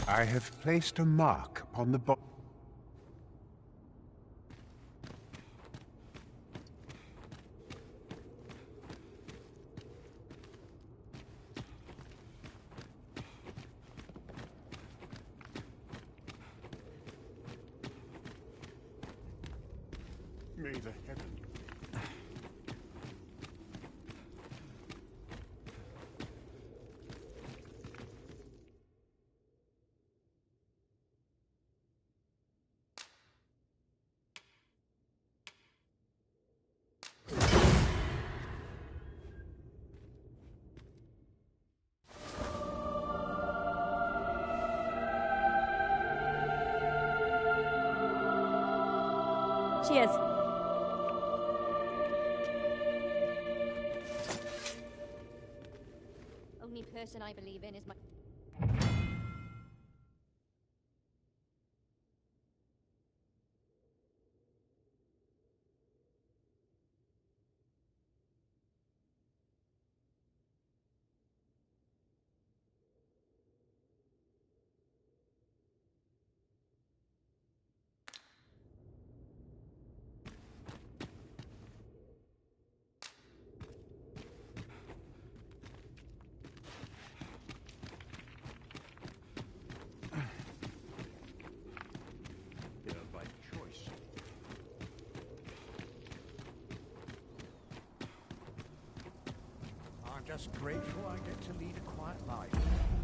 I have placed a mark upon the body. May the heavens. Cheers. Only person I believe in is my... just grateful I get to lead a quiet life.